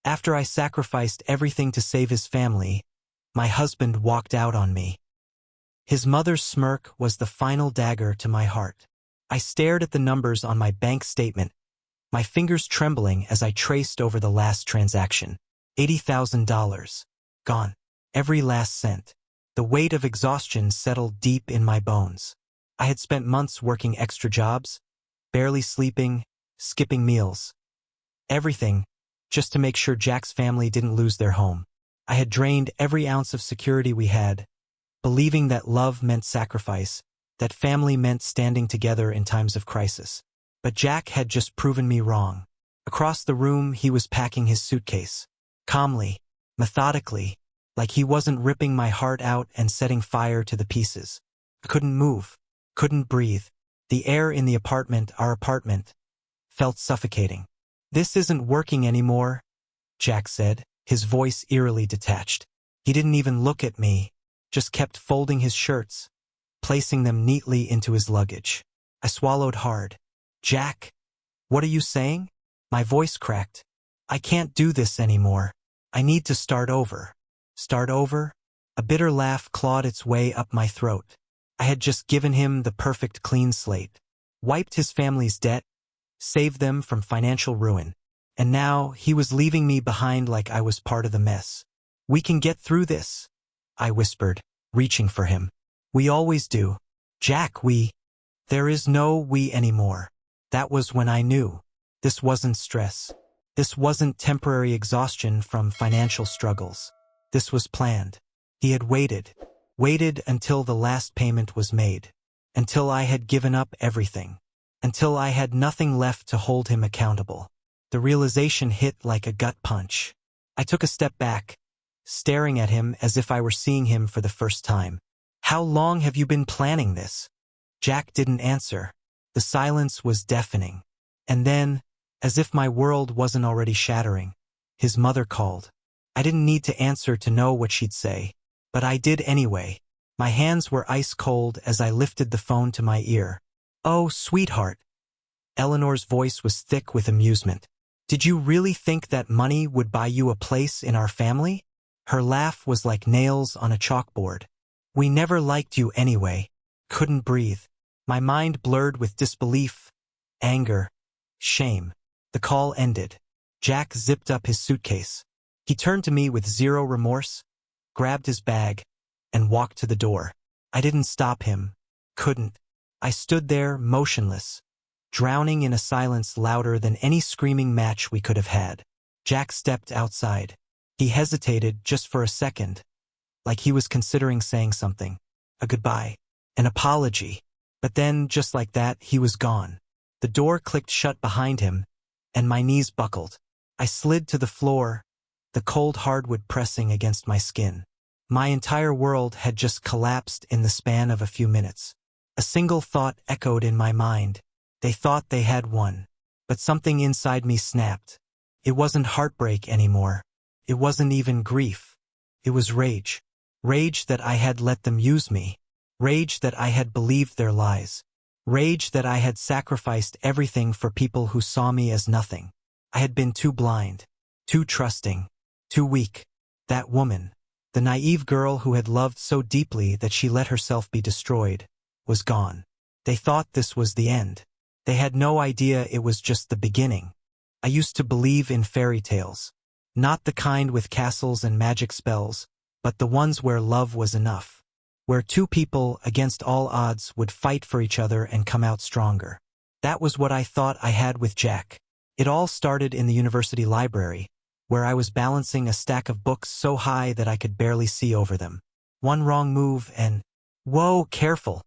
After I sacrificed everything to save his family, my husband walked out on me. His mother's smirk was the final dagger to my heart. I stared at the numbers on my bank statement, my fingers trembling as I traced over the last transaction. $80,000. Gone. Every last cent. The weight of exhaustion settled deep in my bones. I had spent months working extra jobs, barely sleeping, skipping meals. Everything, just to make sure Jack's family didn't lose their home. I had drained every ounce of security we had, believing that love meant sacrifice, that family meant standing together in times of crisis. But Jack had just proven me wrong. Across the room, he was packing his suitcase. Calmly, methodically, like he wasn't ripping my heart out and setting fire to the pieces. I couldn't move, couldn't breathe. The air in the apartment, our apartment, felt suffocating. "This isn't working anymore," Jack said, his voice eerily detached. He didn't even look at me, just kept folding his shirts, placing them neatly into his luggage. I swallowed hard. "Jack, what are you saying?" My voice cracked. "I can't do this anymore. I need to start over." Start over? A bitter laugh clawed its way up my throat. I had just given him the perfect clean slate, wiped his family's debt, saved them from financial ruin, and now he was leaving me behind like I was part of the mess. "We can get through this," I whispered, reaching for him. "We always do. Jack, we—" There is no we anymore. That was when I knew. This wasn't stress. This wasn't temporary exhaustion from financial struggles. This was planned. He had waited until the last payment was made, until I had given up everything, until I had nothing left to hold him accountable. The realization hit like a gut punch. I took a step back, staring at him as if I were seeing him for the first time. "How long have you been planning this?" Jack didn't answer. The silence was deafening. And then, as if my world wasn't already shattering, his mother called. I didn't need to answer to know what she'd say, but I did anyway. My hands were ice cold as I lifted the phone to my ear. "Oh, sweetheart." Eleanor's voice was thick with amusement. "Did you really think that money would buy you a place in our family?" Her laugh was like nails on a chalkboard. "We never liked you anyway." Couldn't breathe. My mind blurred with disbelief, anger, shame. The call ended. Jack zipped up his suitcase. He turned to me with zero remorse, grabbed his bag, and walked to the door. I didn't stop him. Couldn't. I stood there, motionless, drowning in a silence louder than any screaming match we could have had. Jack stepped outside. He hesitated just for a second, like he was considering saying something. A goodbye. An apology. But then, just like that, he was gone. The door clicked shut behind him, and my knees buckled. I slid to the floor, the cold hardwood pressing against my skin. My entire world had just collapsed in the span of a few minutes. A single thought echoed in my mind. They thought they had won. But something inside me snapped. It wasn't heartbreak anymore. It wasn't even grief. It was rage. Rage that I had let them use me. Rage that I had believed their lies. Rage that I had sacrificed everything for people who saw me as nothing. I had been too blind, too trusting, too weak. That woman, the naive girl who had loved so deeply that she let herself be destroyed, was gone. They thought this was the end. They had no idea it was just the beginning. I used to believe in fairy tales. Not the kind with castles and magic spells, but the ones where love was enough. Where two people, against all odds, would fight for each other and come out stronger. That was what I thought I had with Jack. It all started in the university library, where I was balancing a stack of books so high that I could barely see over them. One wrong move and, whoa, careful!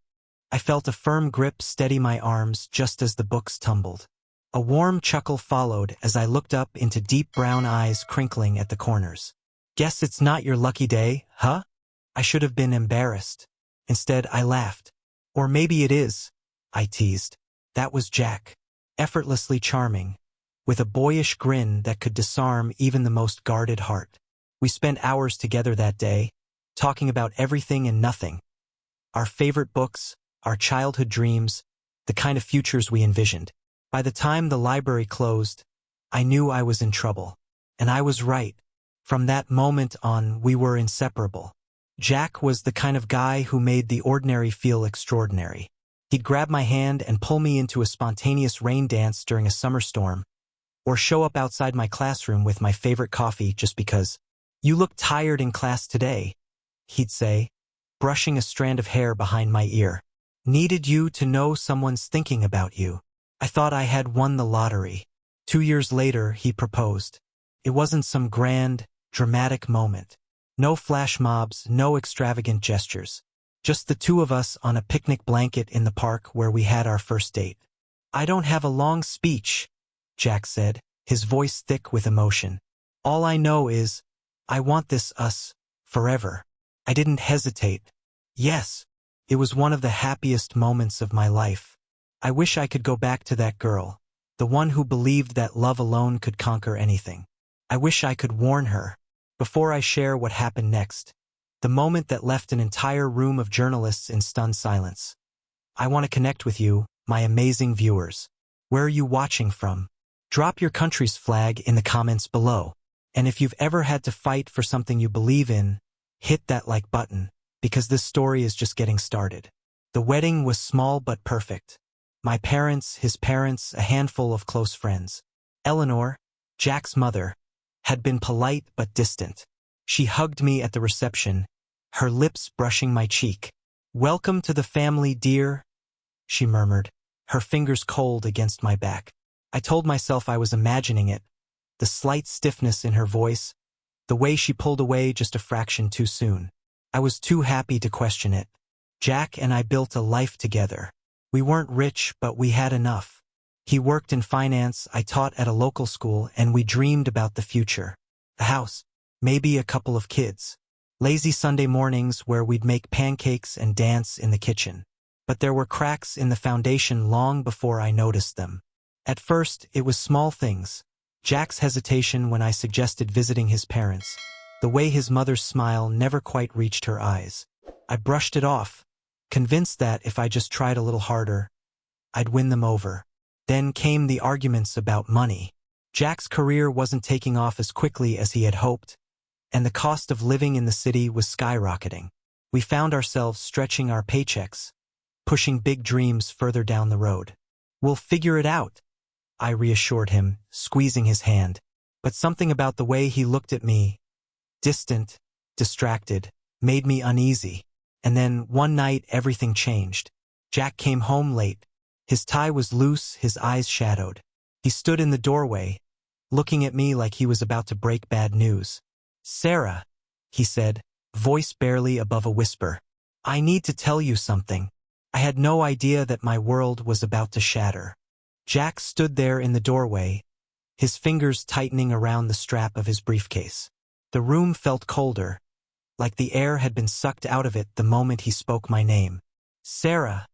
I felt a firm grip steady my arms just as the books tumbled. A warm chuckle followed as I looked up into deep brown eyes crinkling at the corners. "Guess it's not your lucky day, huh?" I should have been embarrassed. Instead, I laughed. "Or maybe it is," I teased. That was Jack, effortlessly charming, with a boyish grin that could disarm even the most guarded heart. We spent hours together that day, talking about everything and nothing. Our favorite books, our childhood dreams, the kind of futures we envisioned. By the time the library closed, I knew I was in trouble. And I was right. From that moment on, we were inseparable. Jack was the kind of guy who made the ordinary feel extraordinary. He'd grab my hand and pull me into a spontaneous rain dance during a summer storm, or show up outside my classroom with my favorite coffee just because. "You look tired in class today," he'd say, brushing a strand of hair behind my ear. "Needed you to know someone's thinking about you." I thought I had won the lottery. 2 years later, he proposed. It wasn't some grand, dramatic moment. No flash mobs, no extravagant gestures. Just the two of us on a picnic blanket in the park where we had our first date. "I don't have a long speech," Jack said, his voice thick with emotion. "All I know is, I want this us, forever." I didn't hesitate. Yes, it was one of the happiest moments of my life. I wish I could go back to that girl, the one who believed that love alone could conquer anything. I wish I could warn her. Before I share what happened next, the moment that left an entire room of journalists in stunned silence. I want to connect with you, my amazing viewers. Where are you watching from? Drop your country's flag in the comments below. And if you've ever had to fight for something you believe in, hit that like button, because this story is just getting started. The wedding was small but perfect. My parents, his parents, a handful of close friends. Eleanor, Jack's mother, had been polite but distant. She hugged me at the reception, her lips brushing my cheek. "Welcome to the family, dear," she murmured, her fingers cold against my back. I told myself I was imagining it, the slight stiffness in her voice, the way she pulled away just a fraction too soon. I was too happy to question it. Jack and I built a life together. We weren't rich, but we had enough. He worked in finance, I taught at a local school, and we dreamed about the future. A house, maybe a couple of kids. Lazy Sunday mornings where we'd make pancakes and dance in the kitchen. But there were cracks in the foundation long before I noticed them. At first, it was small things. Jack's hesitation when I suggested visiting his parents. The way his mother's smile never quite reached her eyes. I brushed it off, convinced that if I just tried a little harder, I'd win them over. Then came the arguments about money. Jack's career wasn't taking off as quickly as he had hoped, and the cost of living in the city was skyrocketing. We found ourselves stretching our paychecks, pushing big dreams further down the road. "We'll figure it out," I reassured him, squeezing his hand. But something about the way he looked at me, distant, distracted, made me uneasy. And then, one night, everything changed. Jack came home late. His tie was loose, his eyes shadowed. He stood in the doorway, looking at me like he was about to break bad news. "Sarah," he said, voice barely above a whisper. "I need to tell you something." I had no idea that my world was about to shatter. Jack stood there in the doorway, his fingers tightening around the strap of his briefcase. The room felt colder, like the air had been sucked out of it the moment he spoke my name. "Sarah,"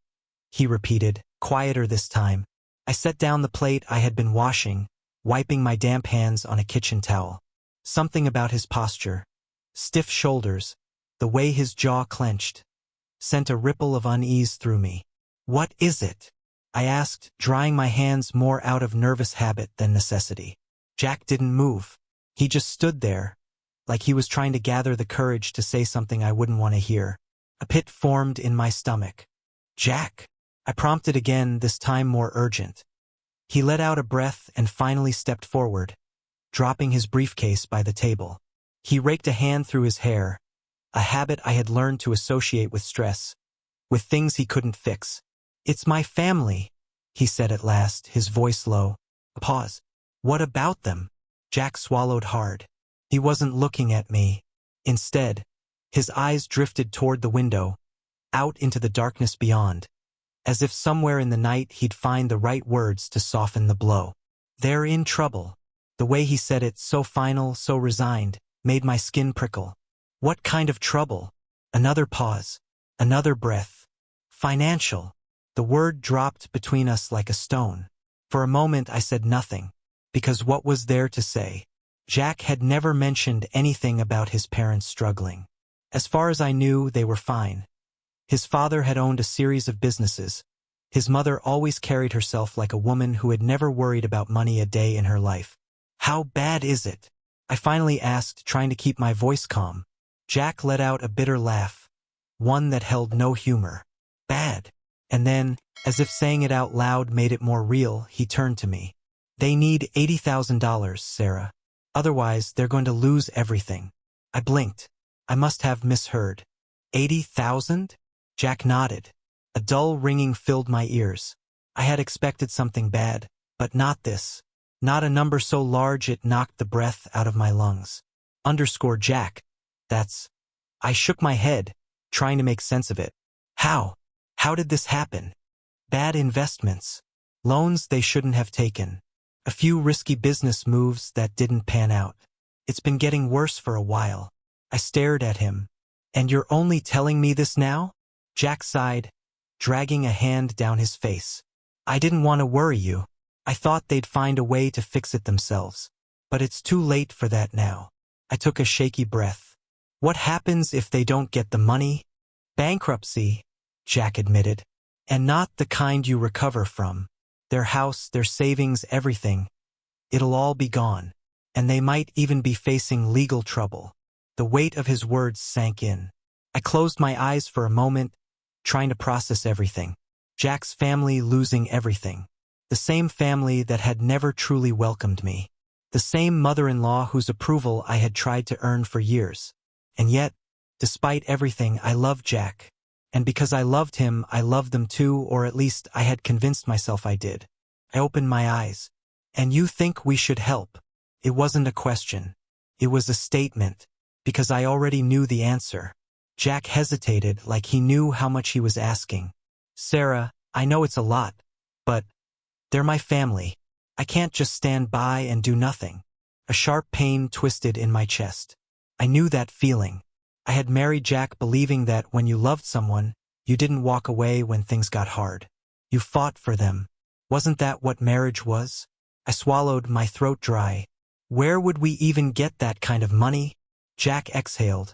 he repeated, quieter this time. I set down the plate I had been washing, wiping my damp hands on a kitchen towel. Something about his posture, stiff shoulders, the way his jaw clenched, sent a ripple of unease through me. "What is it?" I asked, drying my hands more out of nervous habit than necessity. Jack didn't move. He just stood there, like he was trying to gather the courage to say something I wouldn't want to hear. A pit formed in my stomach. "Jack," I prompted again, this time more urgent. He let out a breath and finally stepped forward, dropping his briefcase by the table. He raked a hand through his hair, a habit I had learned to associate with stress, with things he couldn't fix. "It's my family," he said at last, his voice low. A pause. "What about them?" Jack swallowed hard. He wasn't looking at me. Instead, his eyes drifted toward the window, out into the darkness beyond, as if somewhere in the night he'd find the right words to soften the blow. "They're in trouble." The way he said it, so final, so resigned, made my skin prickle. "What kind of trouble?" Another pause. Another breath. "Financial." The word dropped between us like a stone. For a moment I said nothing, because what was there to say? Jack had never mentioned anything about his parents struggling. As far as I knew, they were fine. His father had owned a series of businesses. His mother always carried herself like a woman who had never worried about money a day in her life. "How bad is it?" I finally asked, trying to keep my voice calm. Jack let out a bitter laugh, one that held no humor. Bad. And then, as if saying it out loud made it more real, he turned to me. They need $80,000, Sarah. Otherwise, they're going to lose everything. I blinked. I must have misheard. 80,000? Jack nodded. A dull ringing filled my ears. I had expected something bad, but not this. Not a number so large it knocked the breath out of my lungs. Underscore Jack. That's... I shook my head, trying to make sense of it. How? How did this happen? Bad investments. Loans they shouldn't have taken. A few risky business moves that didn't pan out. It's been getting worse for a while. I stared at him. And you're only telling me this now? Jack sighed, dragging a hand down his face. I didn't want to worry you. I thought they'd find a way to fix it themselves. But it's too late for that now. I took a shaky breath. What happens if they don't get the money? Bankruptcy, Jack admitted. And not the kind you recover from. Their house, their savings, everything. It'll all be gone. And they might even be facing legal trouble. The weight of his words sank in. I closed my eyes for a moment, trying to process everything. Jack's family losing everything. The same family that had never truly welcomed me. The same mother-in-law whose approval I had tried to earn for years. And yet, despite everything, I loved Jack. And because I loved him, I loved them too, or at least I had convinced myself I did. I opened my eyes. And you think we should help? It wasn't a question. It was a statement. Because I already knew the answer. Jack hesitated, like he knew how much he was asking. Sarah, I know it's a lot, but they're my family. I can't just stand by and do nothing. A sharp pain twisted in my chest. I knew that feeling. I had married Jack believing that when you loved someone, you didn't walk away when things got hard. You fought for them. Wasn't that what marriage was? I swallowed, my throat dry. Where would we even get that kind of money? Jack exhaled,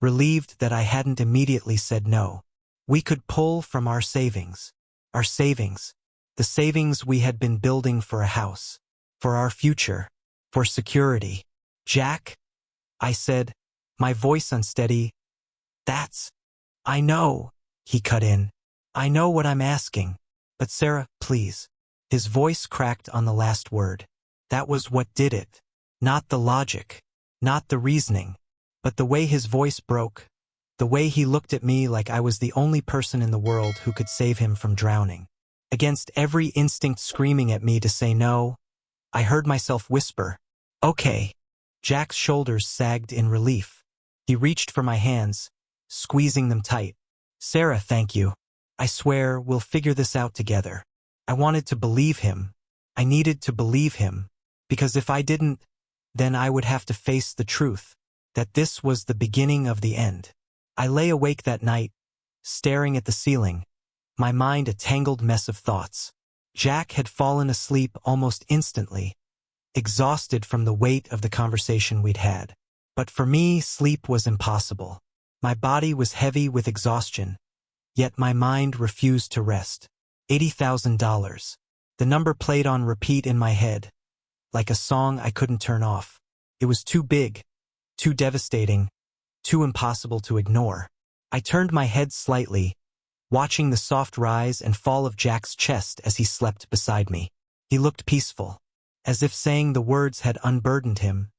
relieved that I hadn't immediately said no. We could pull from our savings. Our savings. The savings we had been building for a house. For our future. For security. Jack? I said, my voice unsteady. I know, he cut in. I know what I'm asking. But Sarah, please. His voice cracked on the last word. That was what did it. Not the logic. Not the reasoning. But the way his voice broke. The way he looked at me like I was the only person in the world who could save him from drowning. Against every instinct screaming at me to say no, I heard myself whisper, okay. Jack's shoulders sagged in relief. He reached for my hands, squeezing them tight. Sarah, thank you. I swear we'll figure this out together. I wanted to believe him. I needed to believe him. Because if I didn't, then I would have to face the truth. That this was the beginning of the end. I lay awake that night, staring at the ceiling, my mind a tangled mess of thoughts. Jack had fallen asleep almost instantly, exhausted from the weight of the conversation we'd had. But for me, sleep was impossible. My body was heavy with exhaustion, yet my mind refused to rest. $80,000. The number played on repeat in my head, like a song I couldn't turn off. It was too big, too devastating, too impossible to ignore. I turned my head slightly, watching the soft rise and fall of Jack's chest as he slept beside me. He looked peaceful, as if saying the words had unburdened him,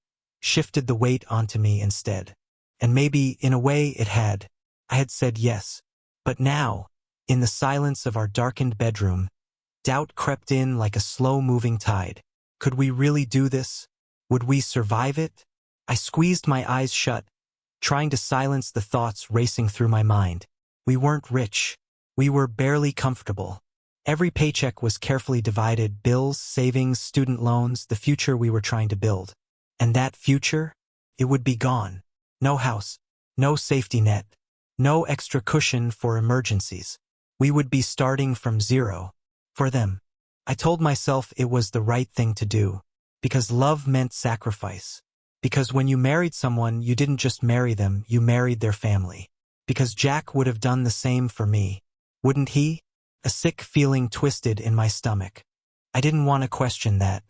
shifted the weight onto me instead. And maybe, in a way, it had. I had said yes. But now, in the silence of our darkened bedroom, doubt crept in like a slow-moving tide. Could we really do this? Would we survive it? I squeezed my eyes shut, trying to silence the thoughts racing through my mind. We weren't rich. We were barely comfortable. Every paycheck was carefully divided: bills, savings, student loans, the future we were trying to build. And that future? It would be gone. No house, no safety net, no extra cushion for emergencies. We would be starting from zero. For them. I told myself it was the right thing to do. Because love meant sacrifice. Because when you married someone, you didn't just marry them, you married their family. Because Jack would have done the same for me. Wouldn't he? A sick feeling twisted in my stomach. I didn't want to question that.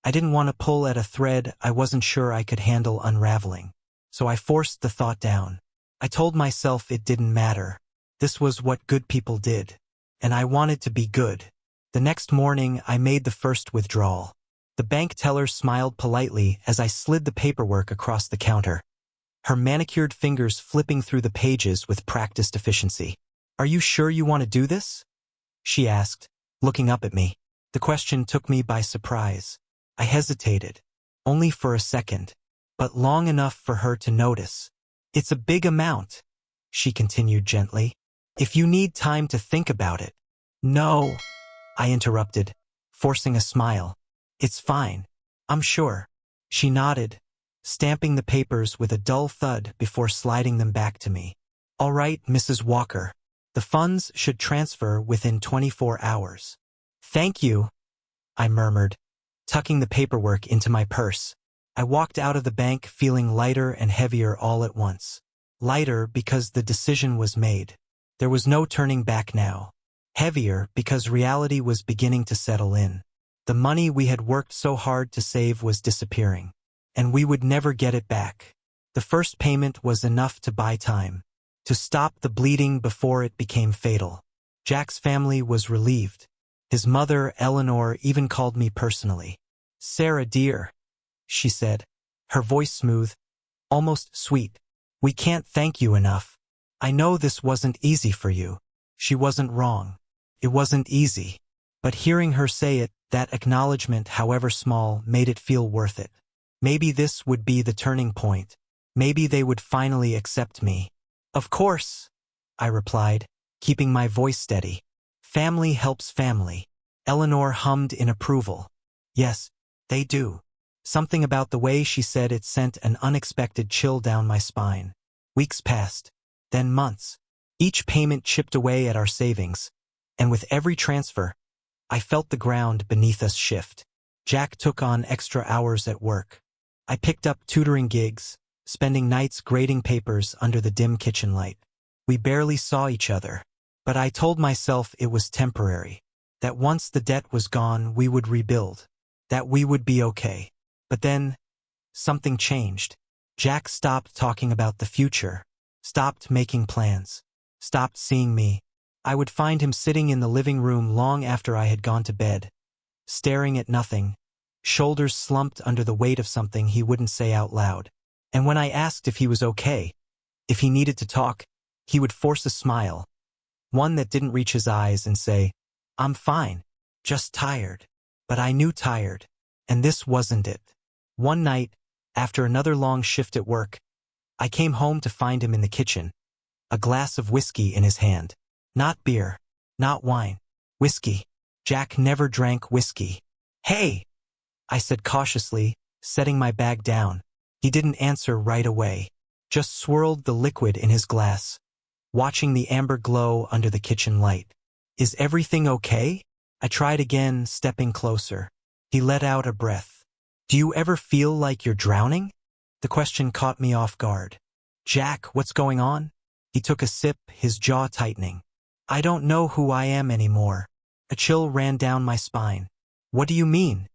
I didn't want to pull at a thread I wasn't sure I could handle unraveling. So I forced the thought down. I told myself it didn't matter. This was what good people did. And I wanted to be good. The next morning, I made the first withdrawal. The bank teller smiled politely as I slid the paperwork across the counter, her manicured fingers flipping through the pages with practiced efficiency. "Are you sure you want to do this?" she asked, looking up at me. The question took me by surprise. I hesitated, only for a second, but long enough for her to notice. "It's a big amount," she continued gently. "If you need time to think about it." "No," I interrupted, forcing a smile. "It's fine. I'm sure." She nodded, stamping the papers with a dull thud before sliding them back to me. "All right, Mrs. Walker. The funds should transfer within 24 hours. "Thank you," I murmured, tucking the paperwork into my purse. I walked out of the bank feeling lighter and heavier all at once. Lighter because the decision was made. There was no turning back now. Heavier because reality was beginning to settle in. The money we had worked so hard to save was disappearing, and we would never get it back. The first payment was enough to buy time, to stop the bleeding before it became fatal. Jack's family was relieved. His mother, Eleanor, even called me personally. "Sarah, dear," she said, her voice smooth, almost sweet. "We can't thank you enough. I know this wasn't easy for you." She wasn't wrong. It wasn't easy. But hearing her say it, that acknowledgement, however small, made it feel worth it. Maybe this would be the turning point. Maybe they would finally accept me. "Of course," I replied, keeping my voice steady. "Family helps family." Eleanor hummed in approval. "Yes, they do." Something about the way she said it sent an unexpected chill down my spine. Weeks passed, then months. Each payment chipped away at our savings, and with every transfer, I felt the ground beneath us shift. Jack took on extra hours at work. I picked up tutoring gigs, spending nights grading papers under the dim kitchen light. We barely saw each other, but I told myself it was temporary, that once the debt was gone we would rebuild, that we would be okay. But then, something changed. Jack stopped talking about the future, stopped making plans, stopped seeing me. I would find him sitting in the living room long after I had gone to bed, staring at nothing, shoulders slumped under the weight of something he wouldn't say out loud. And when I asked if he was okay, if he needed to talk, he would force a smile, one that didn't reach his eyes, and say, "I'm fine, just tired." But I knew tired, and this wasn't it. One night, after another long shift at work, I came home to find him in the kitchen, a glass of whiskey in his hand. Not beer, not wine, whiskey. Jack never drank whiskey. "Hey," I said cautiously, setting my bag down. He didn't answer right away, just swirled the liquid in his glass, watching the amber glow under the kitchen light. "Is everything okay?" I tried again, stepping closer. He let out a breath. "Do you ever feel like you're drowning?" The question caught me off guard. "Jack, what's going on?" He took a sip, his jaw tightening. "I don't know who I am anymore." A chill ran down my spine. "What do you mean?"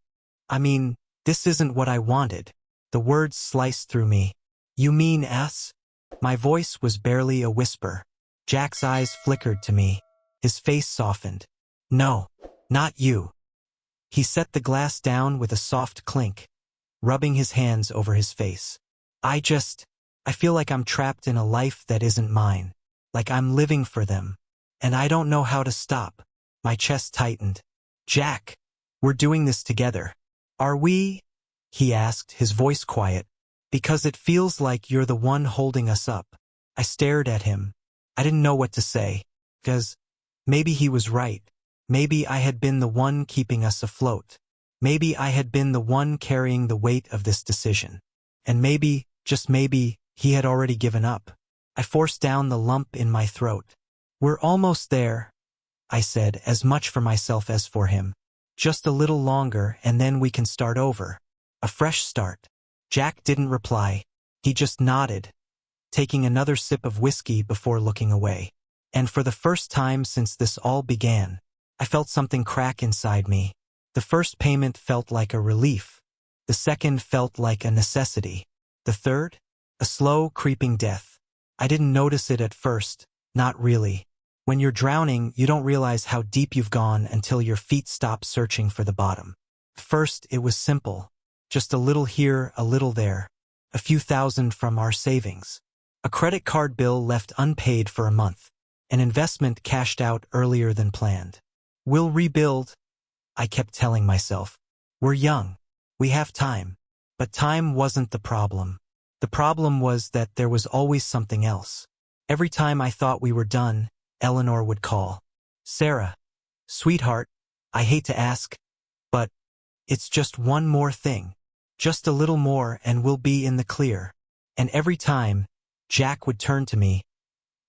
"I mean, this isn't what I wanted." The words sliced through me. "You mean us?" My voice was barely a whisper. Jack's eyes flickered to me. His face softened. "No, not you." He set the glass down with a soft clink, rubbing his hands over his face. I feel like I'm trapped in a life that isn't mine, like I'm living for them, and I don't know how to stop." My chest tightened. "Jack, we're doing this together. Are we?" he asked, his voice quiet. "Because it feels like you're the one holding us up." I stared at him. I didn't know what to say, because maybe he was right. Maybe I had been the one keeping us afloat. Maybe I had been the one carrying the weight of this decision. And maybe, just maybe, he had already given up. I forced down the lump in my throat. "We're almost there," I said, as much for myself as for him. "Just a little longer and then we can start over. A fresh start." Jack didn't reply. He just nodded, taking another sip of whiskey before looking away. And for the first time since this all began, I felt something crack inside me. The first payment felt like a relief, The second felt like a necessity. The third? A slow, creeping death. I didn't notice it at first, not really. When you're drowning, you don't realize how deep you've gone until your feet stop searching for the bottom. First, it was simple. Just a little here, a little there. A few thousand from our savings. A credit card bill left unpaid for a month. An investment cashed out earlier than planned. We'll rebuild, I kept telling myself. We're young. We have time. But time wasn't the problem. The problem was that there was always something else. Every time I thought we were done, Eleanor would call. Sarah, sweetheart, I hate to ask, but it's just one more thing. Just a little more and we'll be in the clear. And every time, Jack would turn to me,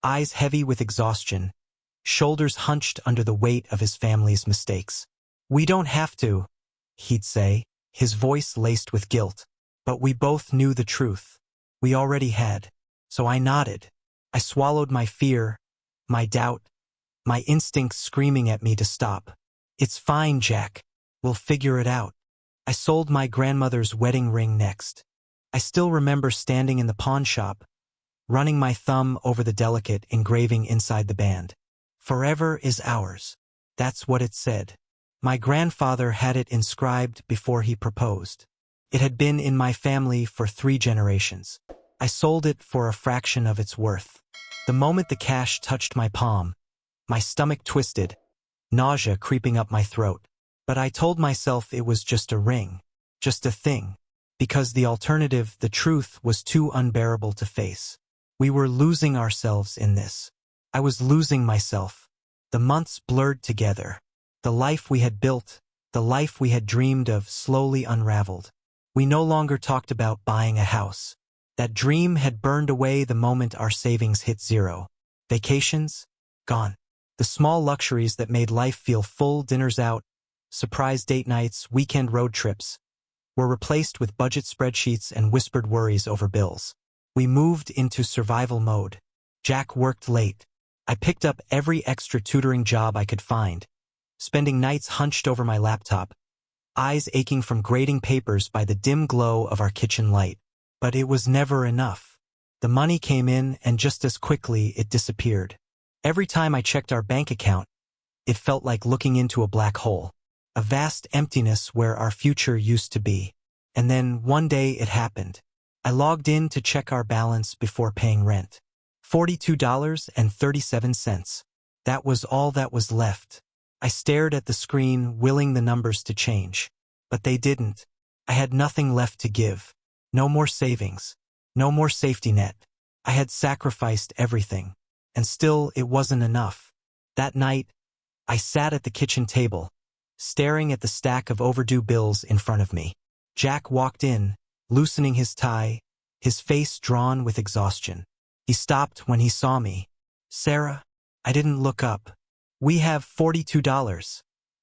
eyes heavy with exhaustion, shoulders hunched under the weight of his family's mistakes. We don't have to, he'd say, his voice laced with guilt. But we both knew the truth. We already had. So I nodded. I swallowed my fear, my doubt, my instincts screaming at me to stop. It's fine, Jack. We'll figure it out. I sold my grandmother's wedding ring next. I still remember standing in the pawn shop, running my thumb over the delicate engraving inside the band. Forever is ours. That's what it said. My grandfather had it inscribed before he proposed. It had been in my family for 3 generations. I sold it for a fraction of its worth. The moment the cash touched my palm, my stomach twisted, nausea creeping up my throat. But I told myself it was just a ring, just a thing, because the alternative, the truth, was too unbearable to face. We were losing ourselves in this. I was losing myself. The months blurred together. The life we had built, the life we had dreamed of, slowly unraveled. We no longer talked about buying a house. That dream had burned away the moment our savings hit zero. Vacations? Gone. The small luxuries that made life feel full, dinners out, surprise date nights, weekend road trips, were replaced with budget spreadsheets and whispered worries over bills. We moved into survival mode. Jack worked late. I picked up every extra tutoring job I could find, spending nights hunched over my laptop, eyes aching from grading papers by the dim glow of our kitchen light. But it was never enough. The money came in and just as quickly it disappeared. Every time I checked our bank account, it felt like looking into a black hole. A vast emptiness where our future used to be. And then one day it happened. I logged in to check our balance before paying rent. $42.37. That was all that was left. I stared at the screen, willing the numbers to change. But they didn't. I had nothing left to give. No more savings. No more safety net. I had sacrificed everything. And still it wasn't enough. That night, I sat at the kitchen table, staring at the stack of overdue bills in front of me. Jack walked in, loosening his tie, his face drawn with exhaustion. He stopped when he saw me. Sarah? I didn't look up. We have $42,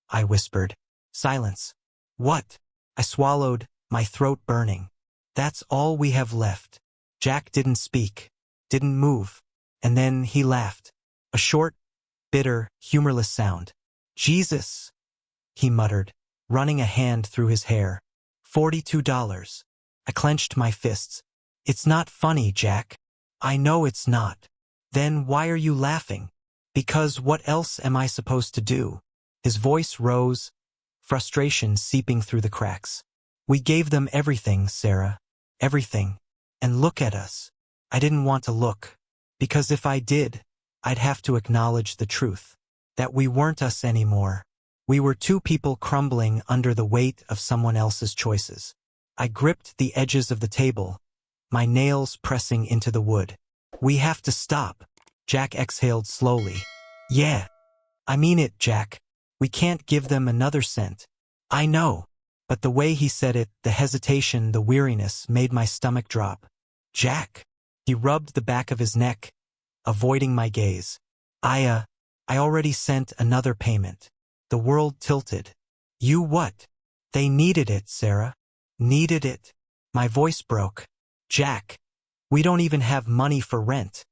I whispered. Silence. What? I swallowed, my throat burning. That's all we have left. Jack didn't speak, didn't move, and then he laughed. A short, bitter, humorless sound. Jesus, he muttered, running a hand through his hair. $42. I clenched my fists. It's not funny, Jack. I know it's not. Then why are you laughing? Because what else am I supposed to do? His voice rose, frustration seeping through the cracks. We gave them everything, Sarah. Everything. And look at us. I didn't want to look. Because if I did, I'd have to acknowledge the truth. That we weren't us anymore. We were 2 people crumbling under the weight of someone else's choices. I gripped the edges of the table, my nails pressing into the wood. We have to stop. Jack exhaled slowly. Yeah. I mean it, Jack. We can't give them another cent. I know. But the way he said it, the hesitation, the weariness, made my stomach drop. Jack. He rubbed the back of his neck, avoiding my gaze. I already sent another payment. The world tilted. You what? They needed it, Sarah. Needed it. My voice broke. Jack. We don't even have money for rent.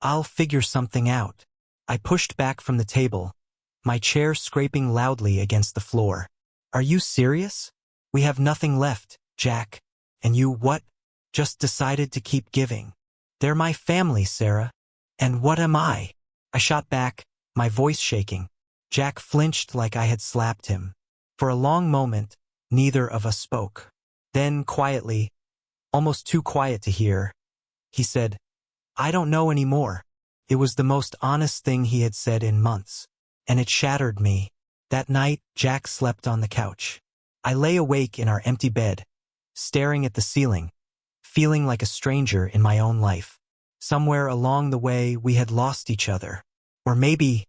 I'll figure something out. I pushed back from the table, my chair scraping loudly against the floor. Are you serious? We have nothing left, Jack. And you what? Just decided to keep giving. They're my family, Sarah. And what am I? I shot back, my voice shaking. Jack flinched like I had slapped him. For a long moment, neither of us spoke. Then, quietly, almost too quiet to hear, he said, I don't know anymore. It was the most honest thing he had said in months. And it shattered me. That night, Jack slept on the couch. I lay awake in our empty bed, staring at the ceiling, feeling like a stranger in my own life. Somewhere along the way, we had lost each other. Or maybe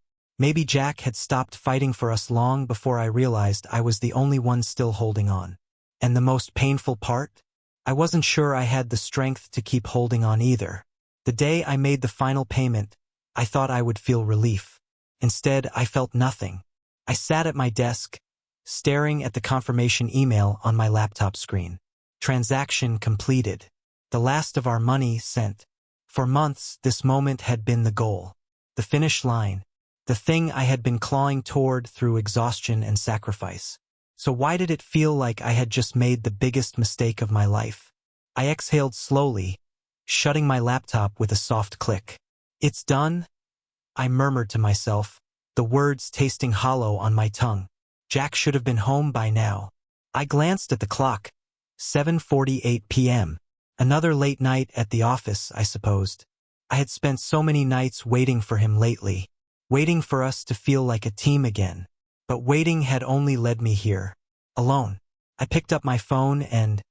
Jack had stopped fighting for us long before I realized I was the only one still holding on. And the most painful part? I wasn't sure I had the strength to keep holding on either. The day I made the final payment, I thought I would feel relief. Instead, I felt nothing. I sat at my desk, staring at the confirmation email on my laptop screen. Transaction completed. The last of our money sent. For months, this moment had been the goal. The finish line. The thing I had been clawing toward through exhaustion and sacrifice. So why did it feel like I had just made the biggest mistake of my life? I exhaled slowly, shutting my laptop with a soft click. It's done? I murmured to myself, the words tasting hollow on my tongue. Jack should have been home by now. I glanced at the clock. 7:48 p.m. Another late night at the office, I supposed. I had spent so many nights waiting for him lately, waiting for us to feel like a team again. But waiting had only led me here. Alone. I picked up my phone and,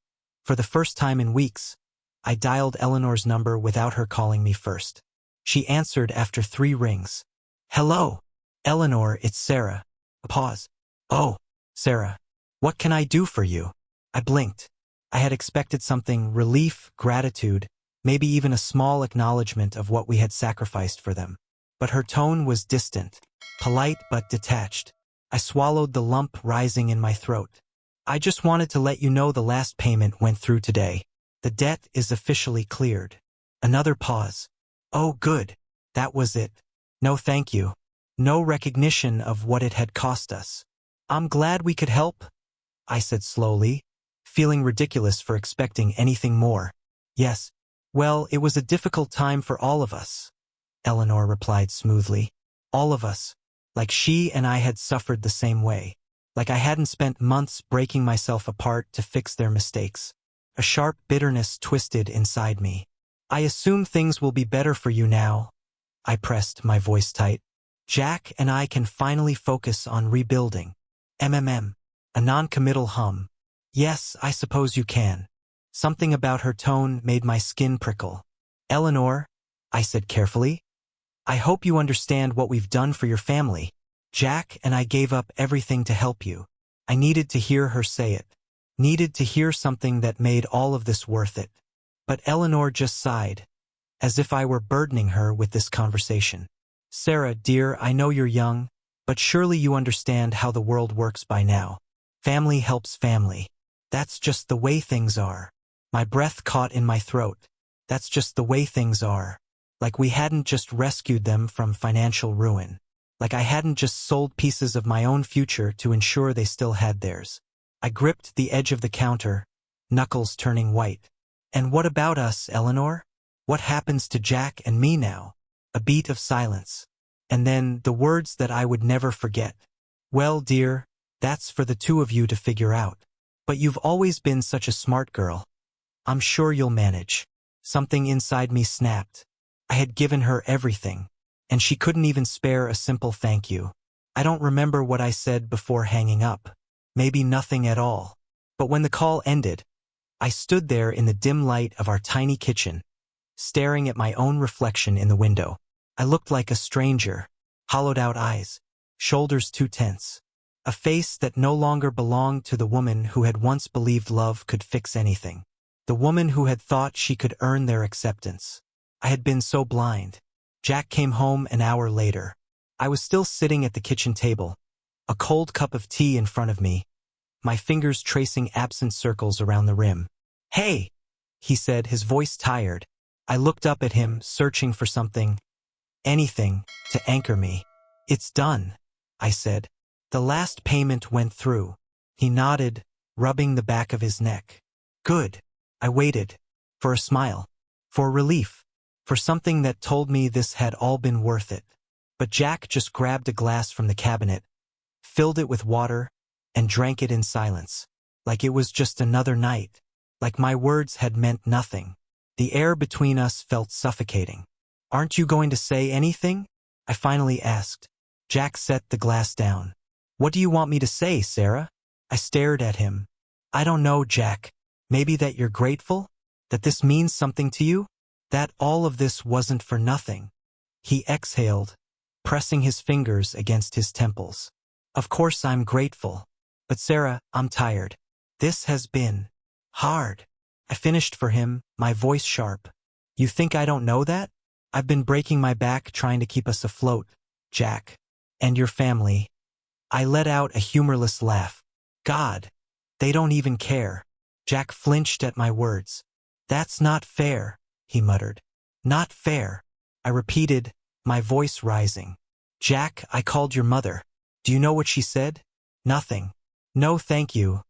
for the first time in weeks, I dialed Eleanor's number without her calling me first. She answered after 3 rings. Hello. Eleanor, it's Sarah. A pause. Oh, Sarah. What can I do for you? I blinked. I had expected something, relief, gratitude, maybe even a small acknowledgement of what we had sacrificed for them. But her tone was distant, polite but detached. I swallowed the lump rising in my throat. I just wanted to let you know the last payment went through today. The debt is officially cleared. Another pause. Oh, good. That was it. No thank you. No recognition of what it had cost us. I'm glad we could help, I said slowly, feeling ridiculous for expecting anything more. Yes. Well, it was a difficult time for all of us, Eleanor replied smoothly. All of us. Like she and I had suffered the same way. Like I hadn't spent months breaking myself apart to fix their mistakes. A sharp bitterness twisted inside me. I assume things will be better for you now. I pressed, my voice tight. Jack and I can finally focus on rebuilding. A non-committal hum. Yes, I suppose you can. Something about her tone made my skin prickle. Eleanor, I said carefully, I hope you understand what we've done for your family. Jack and I gave up everything to help you. I needed to hear her say it. Needed to hear something that made all of this worth it. But Eleanor just sighed, as if I were burdening her with this conversation. Sarah, dear, I know you're young, but surely you understand how the world works by now. Family helps family. That's just the way things are. My breath caught in my throat. That's just the way things are. Like we hadn't just rescued them from financial ruin. Like I hadn't just sold pieces of my own future to ensure they still had theirs. I gripped the edge of the counter, knuckles turning white. And what about us, Eleanor? What happens to Jack and me now? A beat of silence. And then the words that I would never forget. Well, dear, that's for the two of you to figure out. But you've always been such a smart girl. I'm sure you'll manage. Something inside me snapped. I had given her everything, and she couldn't even spare a simple thank you. I don't remember what I said before hanging up. Maybe nothing at all. But when the call ended, I stood there in the dim light of our tiny kitchen, staring at my own reflection in the window. I looked like a stranger, hollowed-out eyes, shoulders too tense. A face that no longer belonged to the woman who had once believed love could fix anything. The woman who had thought she could earn their acceptance. I had been so blind. Jack came home an hour later. I was still sitting at the kitchen table, a cold cup of tea in front of me, my fingers tracing absent circles around the rim. Hey, he said, his voice tired. I looked up at him, searching for something, anything, to anchor me. It's done, I said. The last payment went through. He nodded, rubbing the back of his neck. Good. I waited. For a smile. For relief. For something that told me this had all been worth it. But Jack just grabbed a glass from the cabinet, filled it with water, and drank it in silence. Like it was just another night. Like my words had meant nothing. The air between us felt suffocating. Aren't you going to say anything? I finally asked. Jack set the glass down. What do you want me to say, Sarah? I stared at him. I don't know, Jack. Maybe that you're grateful? That this means something to you? That all of this wasn't for nothing. He exhaled, pressing his fingers against his temples. Of course I'm grateful. But Sarah, I'm tired. This has been hard. I finished for him, my voice sharp. You think I don't know that? I've been breaking my back trying to keep us afloat, Jack. And your family. I let out a humorless laugh. God, they don't even care. Jack flinched at my words. That's not fair, he muttered. Not fair. I repeated, my voice rising. Jack, I called your mother. Do you know what she said? Nothing. No, thank you.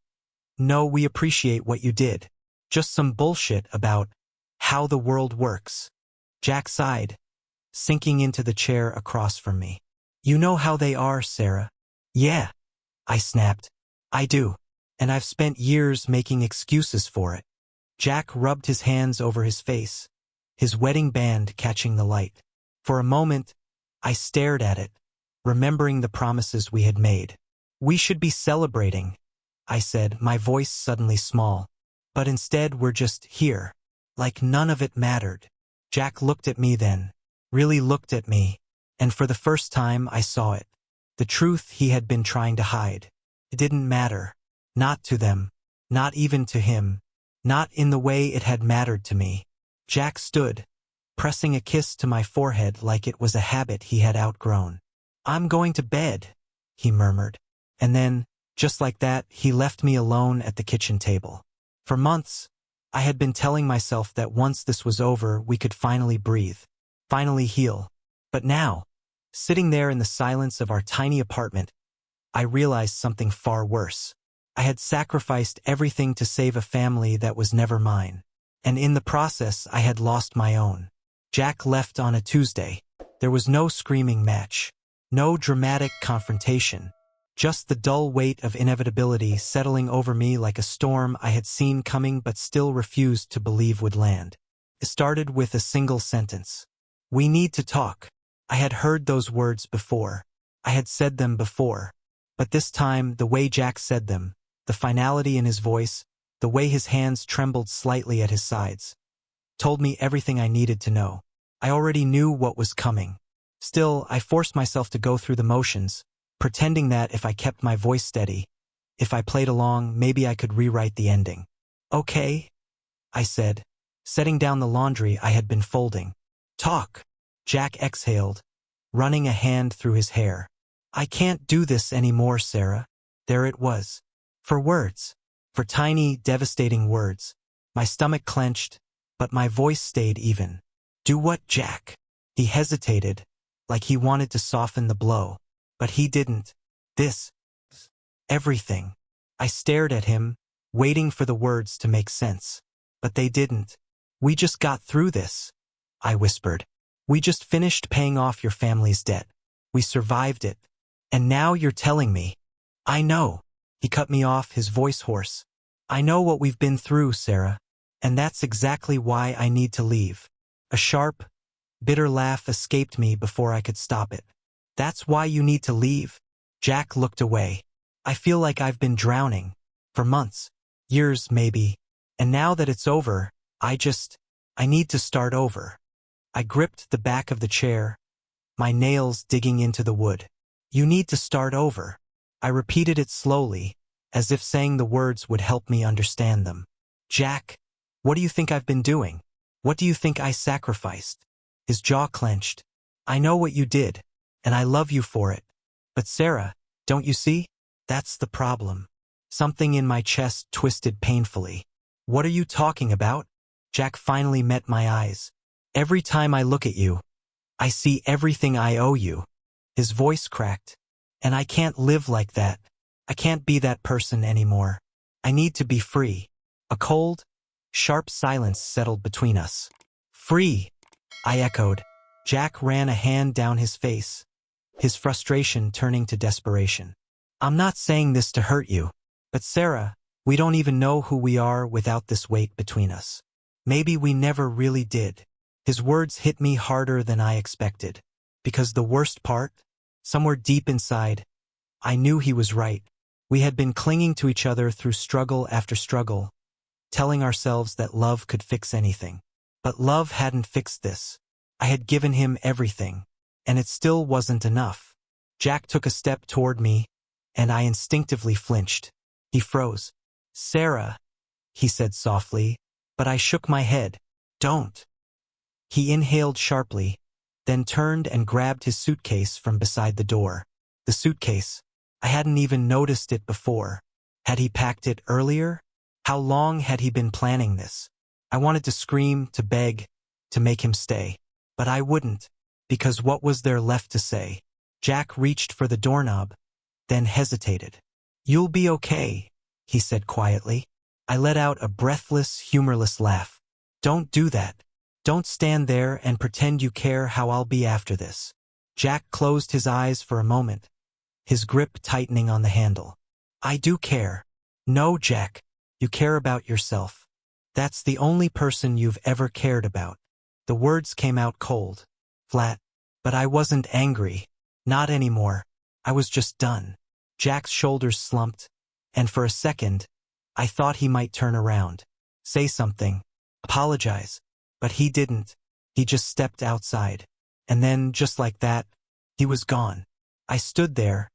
No, we appreciate what you did. Just some bullshit about how the world works. Jack sighed, sinking into the chair across from me. You know how they are, Sarah. Yeah, I snapped. I do. And I've spent years making excuses for it. Jack rubbed his hands over his face, his wedding band catching the light. For a moment, I stared at it, remembering the promises we had made. We should be celebrating, I said, my voice suddenly small. But instead we're just here, like none of it mattered. Jack looked at me then, really looked at me, and for the first time I saw it. The truth he had been trying to hide. It didn't matter. Not to them. Not even to him. Not in the way it had mattered to me. Jack stood, pressing a kiss to my forehead like it was a habit he had outgrown. I'm going to bed, he murmured. And then, just like that, he left me alone at the kitchen table. For months, I had been telling myself that once this was over, we could finally breathe, finally heal. But now, sitting there in the silence of our tiny apartment, I realized something far worse. I had sacrificed everything to save a family that was never mine. And in the process, I had lost my own. Jack left on a Tuesday. There was no screaming match. No dramatic confrontation. Just the dull weight of inevitability settling over me like a storm I had seen coming but still refused to believe would land. It started with a single sentence. We need to talk. I had heard those words before. I had said them before. But this time, the way Jack said them, the finality in his voice, the way his hands trembled slightly at his sides, told me everything I needed to know. I already knew what was coming. Still, I forced myself to go through the motions, pretending that if I kept my voice steady, if I played along, maybe I could rewrite the ending. Okay, I said, setting down the laundry I had been folding. Talk. Jack exhaled, running a hand through his hair. I can't do this anymore, Sarah. There it was. For words. For tiny, devastating words. My stomach clenched, but my voice stayed even. Do what, Jack? He hesitated, like he wanted to soften the blow. But he didn't. This. Everything. I stared at him, waiting for the words to make sense. But they didn't. We just got through this, I whispered. We just finished paying off your family's debt. We survived it. And now you're telling me. I know. He cut me off, his voice hoarse. I know what we've been through, Sarah. And that's exactly why I need to leave. A sharp, bitter laugh escaped me before I could stop it. That's why you need to leave? Jack looked away. I feel like I've been drowning. For months. Years, maybe. And now that it's over, I need to start over. I gripped the back of the chair, my nails digging into the wood. You need to start over. I repeated it slowly, as if saying the words would help me understand them. Jack, what do you think I've been doing? What do you think I sacrificed? His jaw clenched. I know what you did, and I love you for it. But Sarah, don't you see? That's the problem. Something in my chest twisted painfully. What are you talking about? Jack finally met my eyes. Every time I look at you, I see everything I owe you. His voice cracked. And I can't live like that. I can't be that person anymore. I need to be free. A cold, sharp silence settled between us. Free, I echoed. Jack ran a hand down his face, his frustration turning to desperation. I'm not saying this to hurt you, but Sarah, we don't even know who we are without this weight between us. Maybe we never really did. His words hit me harder than I expected. Because the worst part, somewhere deep inside, I knew he was right. We had been clinging to each other through struggle after struggle, telling ourselves that love could fix anything. But love hadn't fixed this. I had given him everything, and it still wasn't enough. Jack took a step toward me, and I instinctively flinched. He froze. Sarah, he said softly, but I shook my head. Don't. He inhaled sharply, then turned and grabbed his suitcase from beside the door. The suitcase. I hadn't even noticed it before. Had he packed it earlier? How long had he been planning this? I wanted to scream, to beg, to make him stay. But I wouldn't, because what was there left to say? Jack reached for the doorknob, then hesitated. You'll be okay, he said quietly. I let out a breathless, humorless laugh. Don't do that. Don't stand there and pretend you care how I'll be after this. Jack closed his eyes for a moment, his grip tightening on the handle. I do care. No, Jack, you care about yourself. That's the only person you've ever cared about. The words came out cold, flat, but I wasn't angry. Not anymore. I was just done. Jack's shoulders slumped, and for a second, I thought he might turn around, say something, apologize, but he didn't. He just stepped outside. And then, just like that, he was gone. I stood there,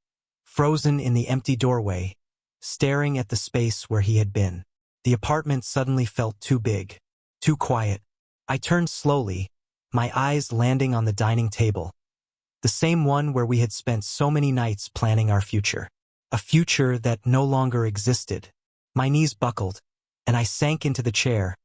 frozen in the empty doorway, staring at the space where he had been. The apartment suddenly felt too big, too quiet. I turned slowly, my eyes landing on the dining table. The same one where we had spent so many nights planning our future. A future that no longer existed. My knees buckled, and I sank into the chair,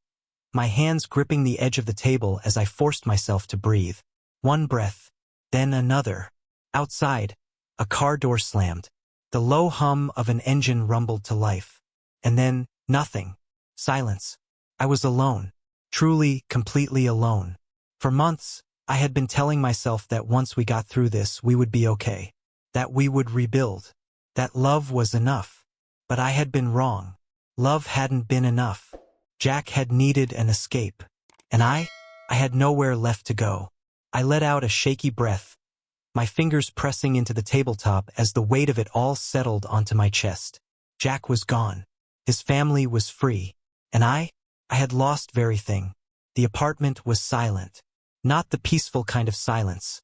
my hands gripping the edge of the table as I forced myself to breathe. One breath, then another. Outside, a car door slammed. The low hum of an engine rumbled to life. And then, nothing. Silence. I was alone. Truly, completely alone. For months, I had been telling myself that once we got through this, we would be okay. That we would rebuild. That love was enough. But I had been wrong. Love hadn't been enough. Jack had needed an escape. And I had nowhere left to go. I let out a shaky breath, my fingers pressing into the tabletop as the weight of it all settled onto my chest. Jack was gone. His family was free. And I had lost everything. The apartment was silent. Not the peaceful kind of silence.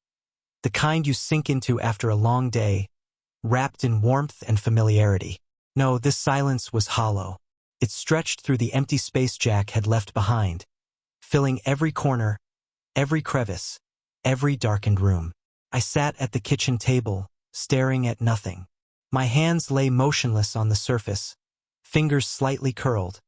The kind you sink into after a long day, wrapped in warmth and familiarity. No, this silence was hollow. It stretched through the empty space Jack had left behind, filling every corner, every crevice, every darkened room. I sat at the kitchen table, staring at nothing. My hands lay motionless on the surface, fingers slightly curled,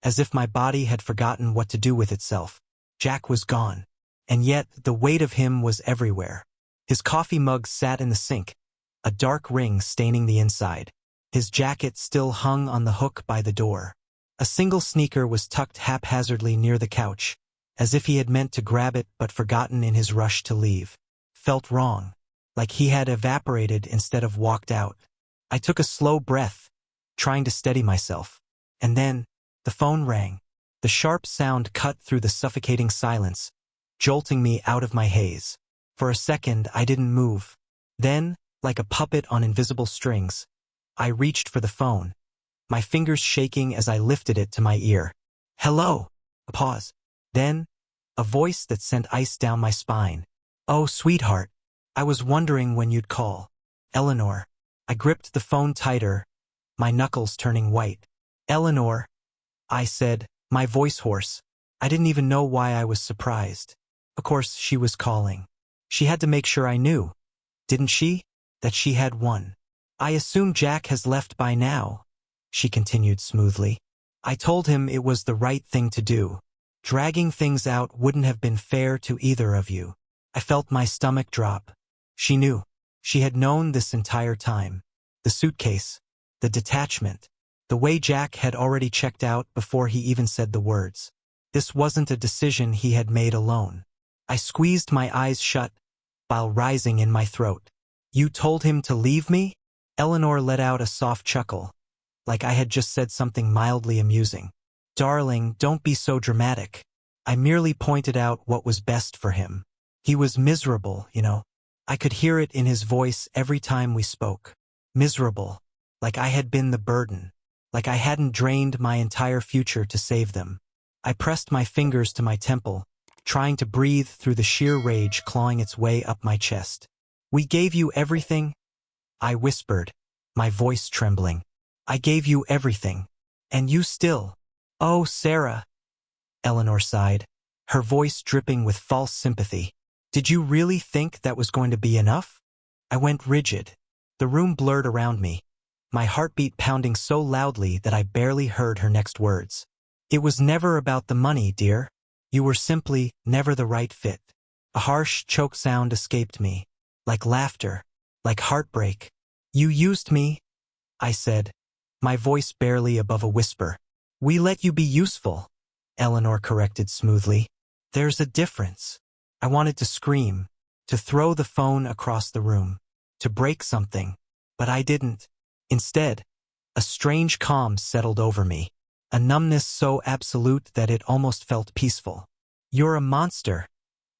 as if my body had forgotten what to do with itself. Jack was gone, and yet the weight of him was everywhere. His coffee mug sat in the sink, a dark ring staining the inside. His jacket still hung on the hook by the door. A single sneaker was tucked haphazardly near the couch, as if he had meant to grab it but forgotten in his rush to leave. Felt wrong, like he had evaporated instead of walked out. I took a slow breath, trying to steady myself. And then, the phone rang. The sharp sound cut through the suffocating silence, jolting me out of my haze. For a second, I didn't move. Then, like a puppet on invisible strings, I reached for the phone, my fingers shaking as I lifted it to my ear. Hello. A pause. Then, a voice that sent ice down my spine. Oh, sweetheart. I was wondering when you'd call. Eleanor. I gripped the phone tighter, my knuckles turning white. Eleanor, I said, my voice hoarse. I didn't even know why I was surprised. Of course, she was calling. She had to make sure I knew, didn't she, that she had won. I assume Jack has left by now, she continued smoothly. I told him it was the right thing to do. Dragging things out wouldn't have been fair to either of you. I felt my stomach drop. She knew. She had known this entire time. The suitcase. The detachment. The way Jack had already checked out before he even said the words. This wasn't a decision he had made alone. I squeezed my eyes shut, bile rising in my throat. You told him to leave me? Eleanor let out a soft chuckle, like I had just said something mildly amusing. Darling, don't be so dramatic. I merely pointed out what was best for him. He was miserable, you know. I could hear it in his voice every time we spoke. Miserable, like I had been the burden, like I hadn't drained my entire future to save them. I pressed my fingers to my temple, trying to breathe through the sheer rage clawing its way up my chest. We gave you everything, I whispered, my voice trembling. I gave you everything. And you still. Oh, Sarah, Eleanor sighed, her voice dripping with false sympathy. Did you really think that was going to be enough? I went rigid. The room blurred around me, my heartbeat pounding so loudly that I barely heard her next words. It was never about the money, dear. You were simply never the right fit. A harsh choke sound escaped me, like laughter, like heartbreak. You used me, I said, my voice barely above a whisper. We let you be useful, Eleanor corrected smoothly. There's a difference. I wanted to scream, to throw the phone across the room, to break something, but I didn't. Instead, a strange calm settled over me, a numbness so absolute that it almost felt peaceful. You're a monster,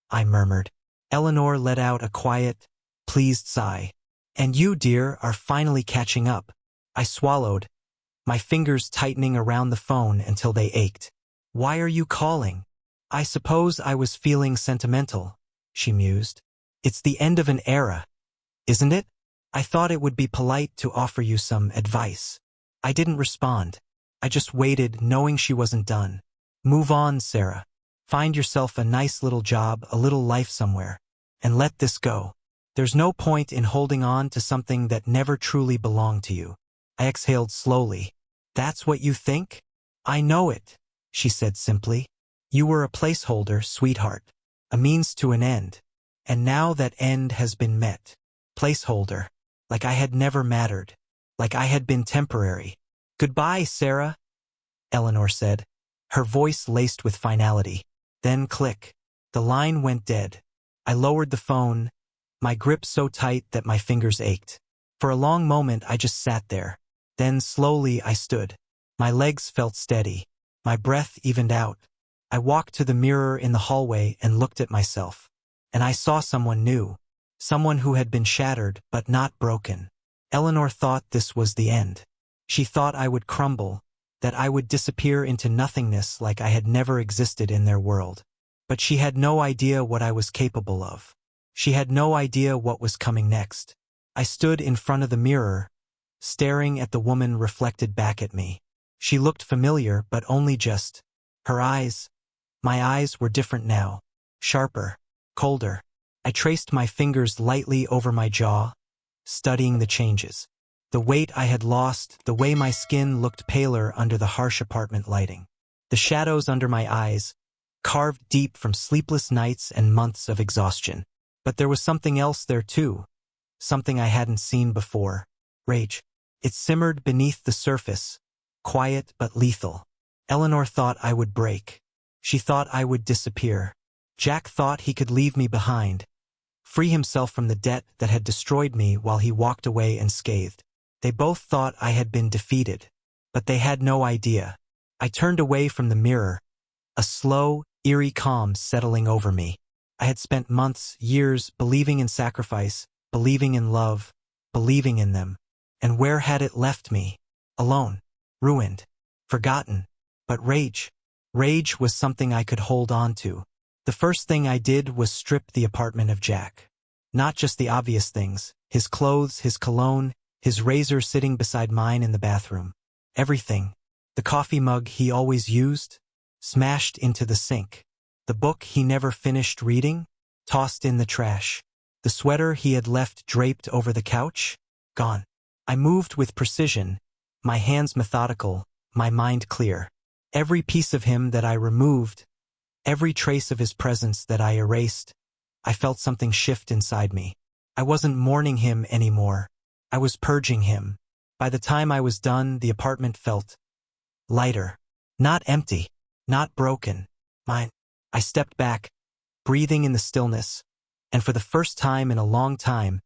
I murmured. Eleanor let out a quiet, pleased sigh. And you, dear, are finally catching up. I swallowed, my fingers tightening around the phone until they ached. Why are you calling? I suppose I was feeling sentimental, she mused. It's the end of an era, isn't it? I thought it would be polite to offer you some advice. I didn't respond. I just waited, knowing she wasn't done. Move on, Sarah. Find yourself a nice little job, a little life somewhere, and let this go. There's no point in holding on to something that never truly belonged to you. I exhaled slowly. That's what you think? I know it, she said simply. You were a placeholder, sweetheart, a means to an end. And now that end has been met. Placeholder, like I had never mattered, like I had been temporary. Goodbye, Sarah, Eleanor said, her voice laced with finality. Then click. The line went dead. I lowered the phone, my grip so tight that my fingers ached. For a long moment I just sat there. Then slowly I stood. My legs felt steady. My breath evened out. I walked to the mirror in the hallway and looked at myself. And I saw someone new. Someone who had been shattered but not broken. Eleanor thought this was the end. She thought I would crumble, that I would disappear into nothingness like I had never existed in their world. But she had no idea what I was capable of. She had no idea what was coming next. I stood in front of the mirror, staring at the woman reflected back at me. She looked familiar, but only just. Her eyes. My eyes were different now. Sharper. Colder. I traced my fingers lightly over my jaw, studying the changes. The weight I had lost, the way my skin looked paler under the harsh apartment lighting. The shadows under my eyes, carved deep from sleepless nights and months of exhaustion. But there was something else there too. Something I hadn't seen before. Rage. It simmered beneath the surface, quiet but lethal. Eleanor thought I would break. She thought I would disappear. Jack thought he could leave me behind, free himself from the debt that had destroyed me while he walked away unscathed. They both thought I had been defeated, but they had no idea. I turned away from the mirror, a slow, eerie calm settling over me. I had spent months, years, believing in sacrifice, believing in love, believing in them. And where had it left me? Alone, ruined, forgotten. But rage. Rage was something I could hold on to. The first thing I did was strip the apartment of Jack. Not just the obvious things, his clothes, his cologne, his razor sitting beside mine in the bathroom. Everything. The coffee mug he always used, smashed into the sink. The book he never finished reading, tossed in the trash. The sweater he had left draped over the couch, gone. I moved with precision, my hands methodical, my mind clear. Every piece of him that I removed, every trace of his presence that I erased, I felt something shift inside me. I wasn't mourning him anymore. I was purging him. By the time I was done, the apartment felt lighter. Not empty. Not broken. Mine. I stepped back, breathing in the stillness, and for the first time in a long time,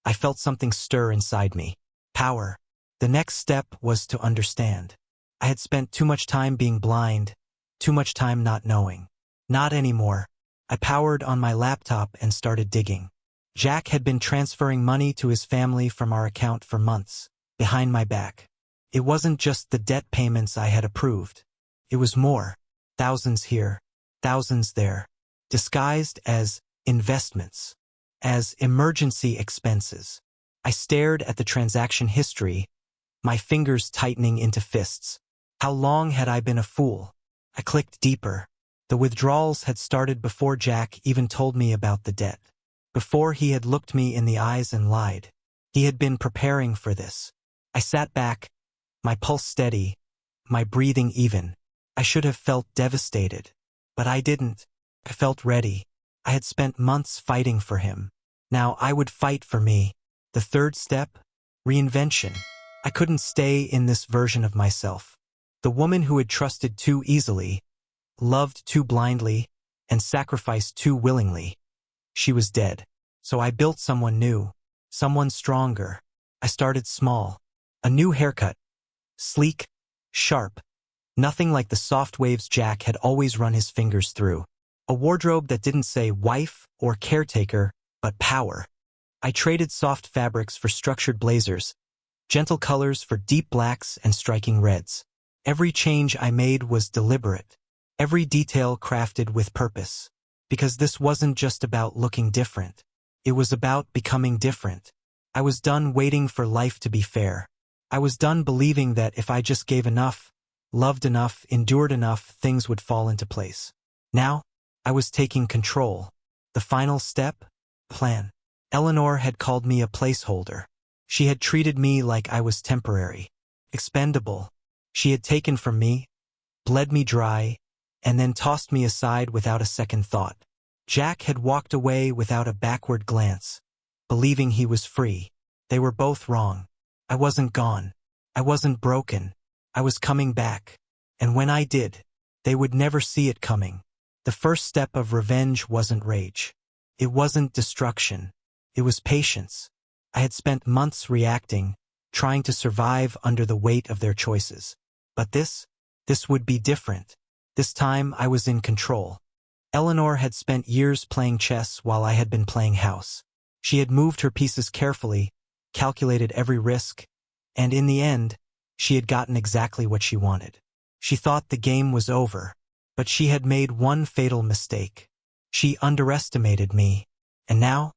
I felt something stir inside me. Power. The next step was to understand. I had spent too much time being blind, too much time not knowing. Not anymore. I powered on my laptop and started digging. Jack had been transferring money to his family from our account for months, behind my back. It wasn't just the debt payments I had approved. It was more. Thousands here, thousands there, disguised as investments, as emergency expenses. I stared at the transaction history, my fingers tightening into fists. How long had I been a fool? I clicked deeper. The withdrawals had started before Jack even told me about the debt. Before he had looked me in the eyes and lied. He had been preparing for this. I sat back, my pulse steady, my breathing even. I should have felt devastated. But I didn't. I felt ready. I had spent months fighting for him. Now I would fight for me. The third step? Reinvention. I couldn't stay in this version of myself. The woman who had trusted too easily, loved too blindly, and sacrificed too willingly. She was dead. So I built someone new, someone stronger. I started small. A new haircut. Sleek, sharp. Nothing like the soft waves Jack had always run his fingers through. A wardrobe that didn't say wife or caretaker, but power. I traded soft fabrics for structured blazers, gentle colors for deep blacks and striking reds. Every change I made was deliberate, every detail crafted with purpose. Because this wasn't just about looking different. It was about becoming different. I was done waiting for life to be fair. I was done believing that if I just gave enough, loved enough, endured enough, things would fall into place. Now, I was taking control. The final step? Plan. Eleanor had called me a placeholder. She had treated me like I was temporary, expendable. She had taken from me, bled me dry, and then tossed me aside without a second thought. Jack had walked away without a backward glance, believing he was free. They were both wrong. I wasn't gone. I wasn't broken. I was coming back. And when I did, they would never see it coming. The first step of revenge wasn't rage. It wasn't destruction. It was patience. I had spent months reacting, trying to survive under the weight of their choices. But this would be different. This time I was in control. Eleanor had spent years playing chess while I had been playing house. She had moved her pieces carefully, calculated every risk, and in the end, she had gotten exactly what she wanted. She thought the game was over, but she had made one fatal mistake. She underestimated me, and now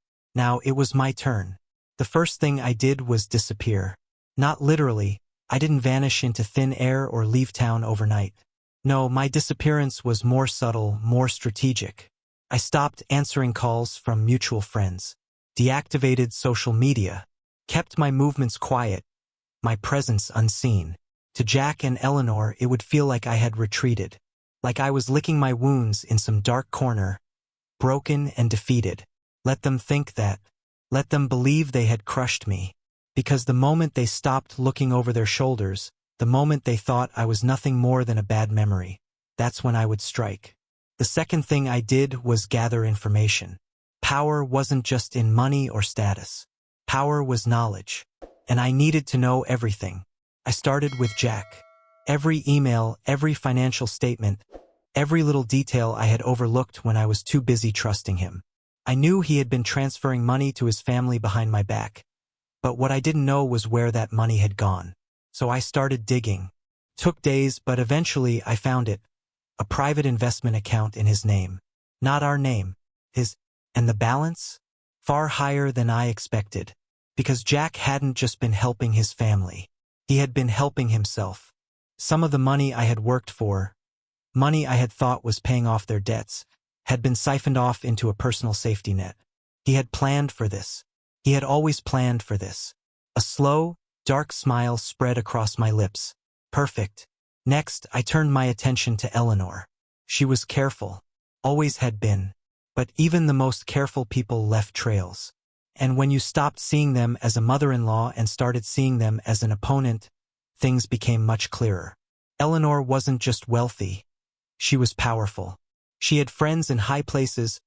it was my turn. The first thing I did was disappear. Not literally, I didn't vanish into thin air or leave town overnight. No, my disappearance was more subtle, more strategic. I stopped answering calls from mutual friends, deactivated social media, kept my movements quiet, my presence unseen. To Jack and Eleanor, it would feel like I had retreated, like I was licking my wounds in some dark corner, broken and defeated. Let them think that. Let them believe they had crushed me. Because the moment they stopped looking over their shoulders, the moment they thought I was nothing more than a bad memory, that's when I would strike. The second thing I did was gather information. Power wasn't just in money or status. Power was knowledge. And I needed to know everything. I started with Jack. Every email, every financial statement, every little detail I had overlooked when I was too busy trusting him. I knew he had been transferring money to his family behind my back. But what I didn't know was where that money had gone. So I started digging. Took days, but eventually I found it. A private investment account in his name. Not our name. His. And the balance? Far higher than I expected. Because Jack hadn't just been helping his family. He had been helping himself. Some of the money I had worked for, money I had thought was paying off their debts, had been siphoned off into a personal safety net. He had planned for this. He had always planned for this. A slow, dark smile spread across my lips. Perfect. Next, I turned my attention to Eleanor. She was careful. Always had been. But even the most careful people left trails. And when you stopped seeing them as a mother-in-law and started seeing them as an opponent, things became much clearer. Eleanor wasn't just wealthy. She was powerful. She had friends in high places,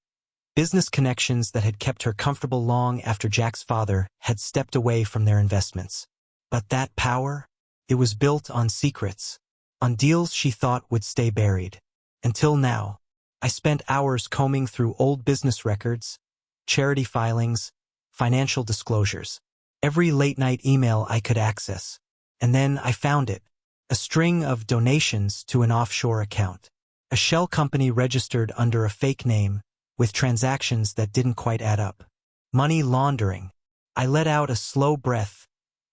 business connections that had kept her comfortable long after Jack's father had stepped away from their investments. But that power? It was built on secrets, on deals she thought would stay buried. Until now, I spent hours combing through old business records, charity filings, financial disclosures, every late-night email I could access. And then I found it, a string of donations to an offshore account. A shell company registered under a fake name, with transactions that didn't quite add up. Money laundering. I let out a slow breath,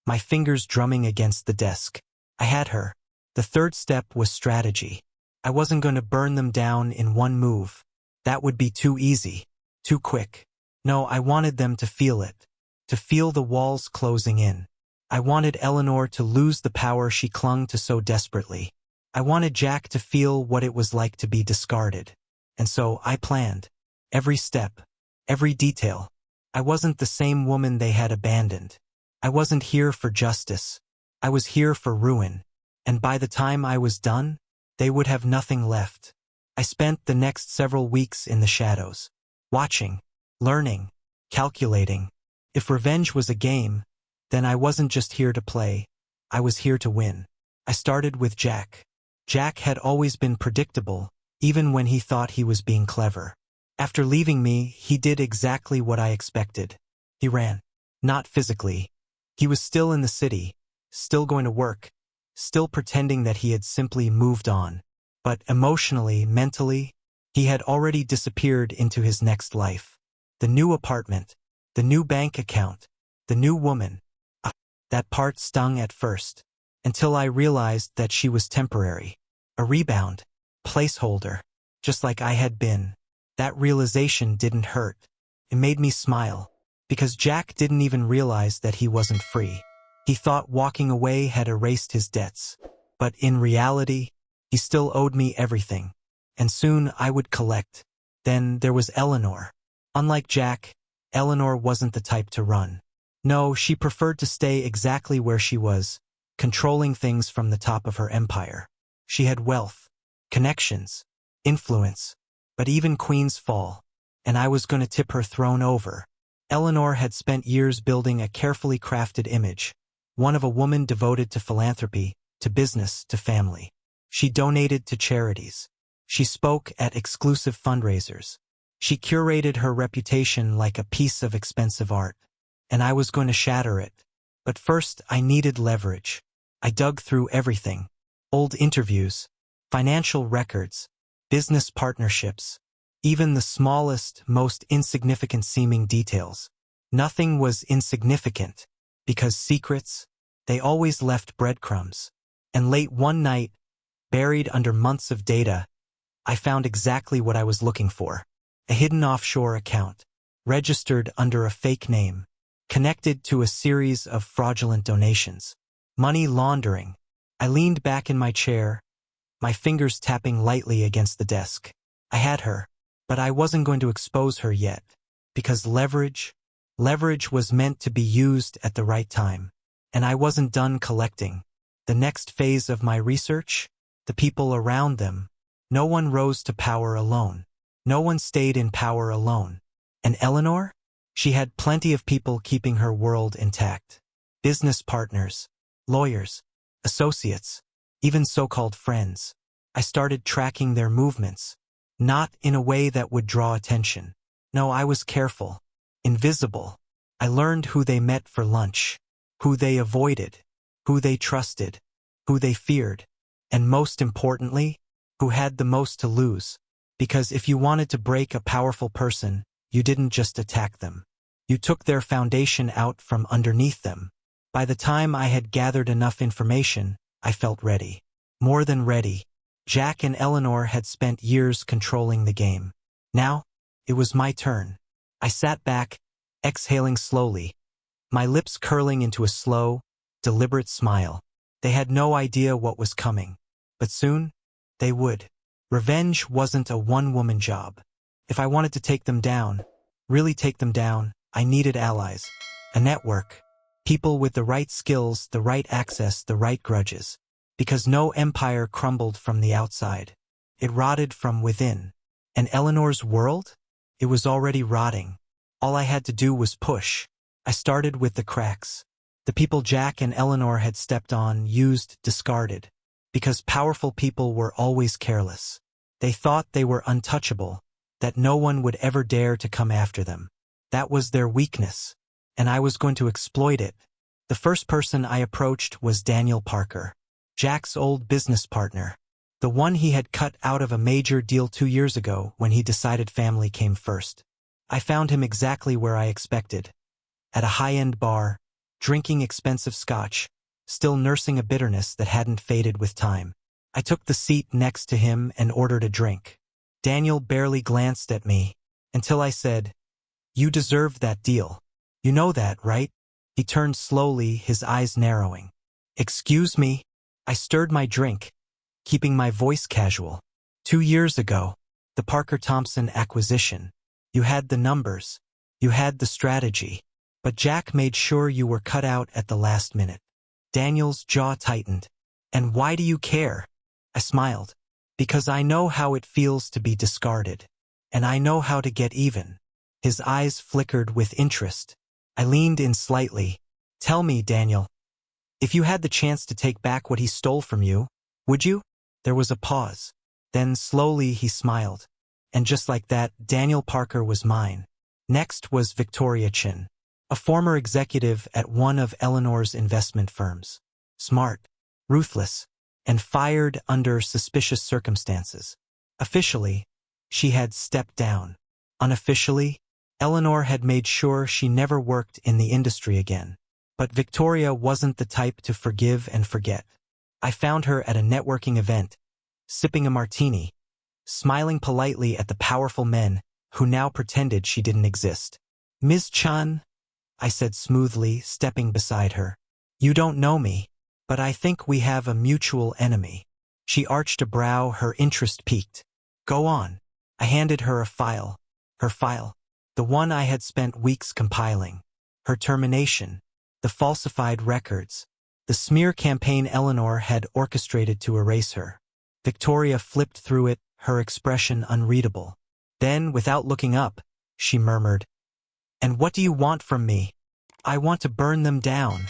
my fingers drumming against the desk. I had her. The third step was strategy. I wasn't going to burn them down in one move. That would be too easy, too quick. No, I wanted them to feel it, to feel the walls closing in. I wanted Eleanor to lose the power she clung to so desperately. I wanted Jack to feel what it was like to be discarded. And so I planned. Every step, every detail. I wasn't the same woman they had abandoned. I wasn't here for justice. I was here for ruin. And by the time I was done, they would have nothing left. I spent the next several weeks in the shadows, watching, learning, calculating. If revenge was a game, then I wasn't just here to play. I was here to win. I started with Jack. Jack had always been predictable, even when he thought he was being clever. After leaving me, he did exactly what I expected. He ran. Not physically. He was still in the city, still going to work, still pretending that he had simply moved on. But emotionally, mentally, he had already disappeared into his next life. The new apartment, the new bank account, the new woman. That part stung at first, until I realized that she was temporary. A rebound, placeholder, just like I had been. That realization didn't hurt. It made me smile, because Jack didn't even realize that he wasn't free. He thought walking away had erased his debts. But in reality, he still owed me everything. And soon I would collect. Then there was Eleanor. Unlike Jack, Eleanor wasn't the type to run. No, she preferred to stay exactly where she was, controlling things from the top of her empire. She had wealth, connections, influence. But even queens fall, and I was going to tip her throne over. Eleanor had spent years building a carefully crafted image, one of a woman devoted to philanthropy, to business, to family. She donated to charities. She spoke at exclusive fundraisers. She curated her reputation like a piece of expensive art. And I was going to shatter it. But first, I needed leverage. I dug through everything. Old interviews, financial records, business partnerships, even the smallest, most insignificant-seeming details. Nothing was insignificant, because secrets, they always left breadcrumbs. And late one night, buried under months of data, I found exactly what I was looking for. A hidden offshore account, registered under a fake name, connected to a series of fraudulent donations. Money laundering. I leaned back in my chair, my fingers tapping lightly against the desk. I had her, but I wasn't going to expose her yet, because leverage was meant to be used at the right time. And I wasn't done collecting. The next phase of my research, the people around them. No one rose to power alone. No one stayed in power alone. And Eleanor? She had plenty of people keeping her world intact. Business partners, lawyers, associates, even so-called friends. I started tracking their movements, not in a way that would draw attention. No, I was careful, invisible. I learned who they met for lunch, who they avoided, who they trusted, who they feared, and most importantly, who had the most to lose. Because if you wanted to break a powerful person, you didn't just attack them. You took their foundation out from underneath them. By the time I had gathered enough information, I felt ready. More than ready. Jack and Eleanor had spent years controlling the game. Now, it was my turn. I sat back, exhaling slowly, my lips curling into a slow, deliberate smile. They had no idea what was coming. But soon, they would. Revenge wasn't a one-woman job. If I wanted to take them down, really take them down, I needed allies. A network. People with the right skills, the right access, the right grudges. Because no empire crumbled from the outside. It rotted from within. And Eleanor's world? It was already rotting. All I had to do was push. I started with the cracks. The people Jack and Eleanor had stepped on, used, discarded. Because powerful people were always careless. They thought they were untouchable, that no one would ever dare to come after them. That was their weakness, and I was going to exploit it. The first person I approached was Daniel Parker, Jack's old business partner, the one he had cut out of a major deal 2 years ago when he decided family came first. I found him exactly where I expected, at a high-end bar, drinking expensive scotch, still nursing a bitterness that hadn't faded with time. I took the seat next to him and ordered a drink. Daniel barely glanced at me, until I said, "You deserved that deal. You know that, right?" He turned slowly, his eyes narrowing. "Excuse me?" I stirred my drink, keeping my voice casual. 2 years ago, the Parker-Thompson acquisition. You had the numbers. You had the strategy. But Jack made sure you were cut out at the last minute. Daniel's jaw tightened. "And why do you care?" I smiled. "Because I know how it feels to be discarded. And I know how to get even." His eyes flickered with interest. I leaned in slightly. "Tell me, Daniel, if you had the chance to take back what he stole from you, would you?" There was a pause. Then slowly he smiled. And just like that, Daniel Parker was mine. Next was Victoria Chin, a former executive at one of Eleanor's investment firms. Smart, ruthless, and fired under suspicious circumstances. Officially, she had stepped down. Unofficially, Eleanor had made sure she never worked in the industry again. But Victoria wasn't the type to forgive and forget. I found her at a networking event, sipping a martini, smiling politely at the powerful men who now pretended she didn't exist. "Ms. Chan," I said smoothly, stepping beside her. "You don't know me, but I think we have a mutual enemy." She arched a brow, her interest piqued. "Go on." I handed her a file. Her file. The one I had spent weeks compiling. Her termination. The falsified records. The smear campaign Eleanor had orchestrated to erase her. Victoria flipped through it, her expression unreadable. Then, without looking up, she murmured, "And what do you want from me?" "I want to burn them down,"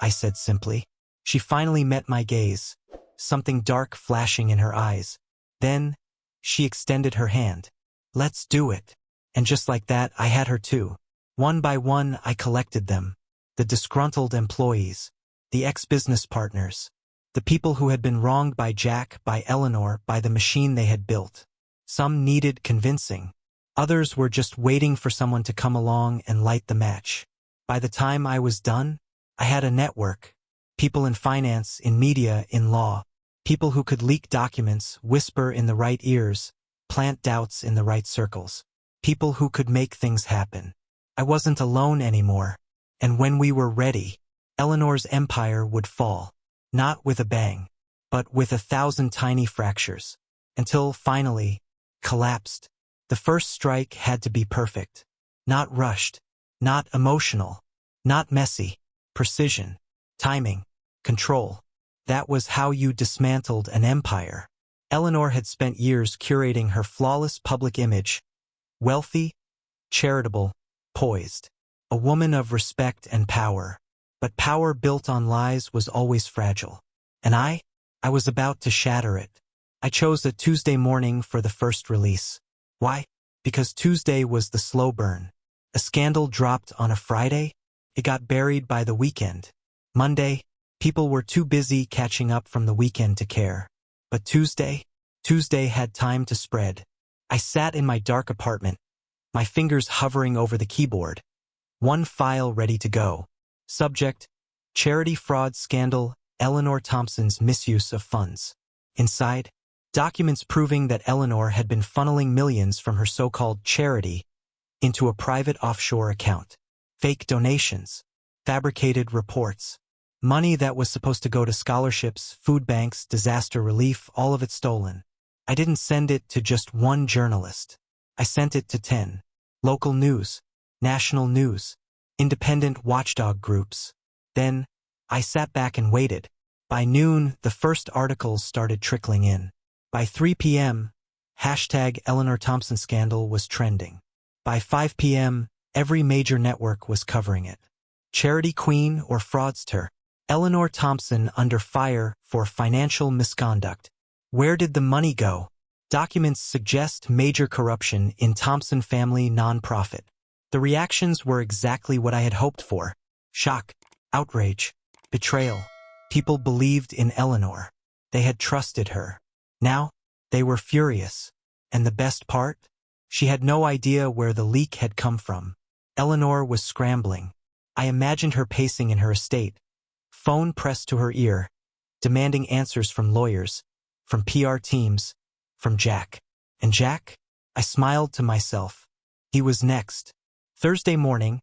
I said simply. She finally met my gaze, something dark flashing in her eyes. Then, she extended her hand. "Let's do it." And just like that, I had her too. One by one, I collected them. The disgruntled employees, the ex-business partners, the people who had been wronged by Jack, by Eleanor, by the machine they had built. Some needed convincing. Others were just waiting for someone to come along and light the match. By the time I was done, I had a network. People in finance, in media, in law. People who could leak documents, whisper in the right ears, plant doubts in the right circles. People who could make things happen. I wasn't alone anymore. And when we were ready, Eleanor's empire would fall. Not with a bang, but with 1,000 tiny fractures. Until, finally, collapsed. The first strike had to be perfect. Not rushed. Not emotional. Not messy. Precision. Timing. Control. That was how you dismantled an empire. Eleanor had spent years curating her flawless public image. Wealthy, charitable, poised. A woman of respect and power. But power built on lies was always fragile. And I was about to shatter it. I chose a Tuesday morning for the first release. Why? Because Tuesday was the slow burn. A scandal dropped on a Friday. It got buried by the weekend. Monday, people were too busy catching up from the weekend to care. But Tuesday had time to spread. I sat in my dark apartment, my fingers hovering over the keyboard. One file ready to go. Subject: Charity Fraud Scandal, Eleanor Thompson's Misuse of Funds. Inside, documents proving that Eleanor had been funneling millions from her so-called charity into a private offshore account. Fake donations, fabricated reports. Money that was supposed to go to scholarships, food banks, disaster relief, all of it stolen. I didn't send it to just one journalist. I sent it to 10. Local news, national news, independent watchdog groups. Then, I sat back and waited. By noon, the first articles started trickling in. By 3 p.m., hashtag Eleanor Thompson scandal was trending. By 5 p.m., every major network was covering it. Charity queen or fraudster? Eleanor Thompson under fire for financial misconduct. Where did the money go? Documents suggest major corruption in Thompson family nonprofit. The reactions were exactly what I had hoped for. Shock, outrage, betrayal. People believed in Eleanor. They had trusted her. Now, they were furious. And the best part? She had no idea where the leak had come from. Eleanor was scrambling. I imagined her pacing in her estate, phone pressed to her ear, demanding answers from lawyers, from PR teams, from Jack. And Jack? I smiled to myself. He was next. Thursday morning,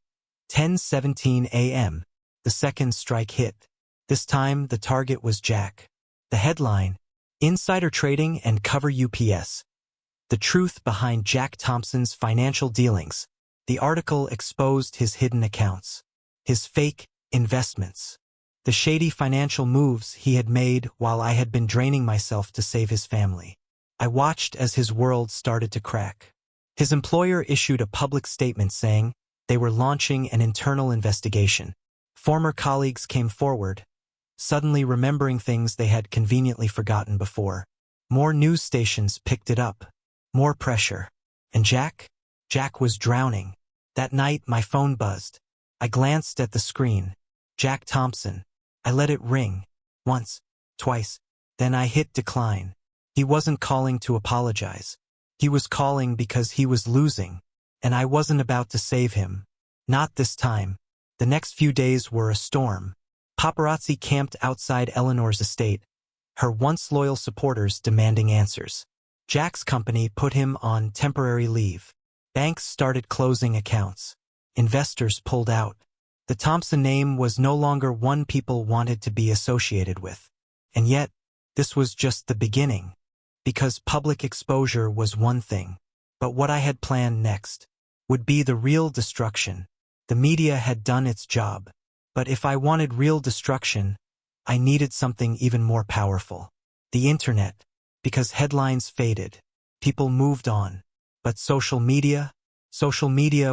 10:17 a.m., the second strike hit. This time, the target was Jack. The headline, Insider Trading and Cover UPS. The truth behind Jack Thompson's financial dealings. The article exposed his hidden accounts, his fake investments, the shady financial moves he had made while I had been draining myself to save his family. I watched as his world started to crack. His employer issued a public statement saying they were launching an internal investigation. Former colleagues came forward, suddenly remembering things they had conveniently forgotten before. More news stations picked it up. More pressure. And Jack? Jack was drowning. That night, my phone buzzed. I glanced at the screen. Jack Thompson. I let it ring. Once, twice. Then I hit decline. He wasn't calling to apologize. He was calling because he was losing. And I wasn't about to save him. Not this time. The next few days were a storm. Paparazzi camped outside Eleanor's estate, her once loyal supporters demanding answers. Jack's company put him on temporary leave. Banks started closing accounts. Investors pulled out. The Thompson name was no longer one people wanted to be associated with. And yet, this was just the beginning. Because public exposure was one thing. But what I had planned next would be the real destruction. The media had done its job. But if I wanted real destruction, I needed something even more powerful. The internet. Because headlines faded. People moved on. But social media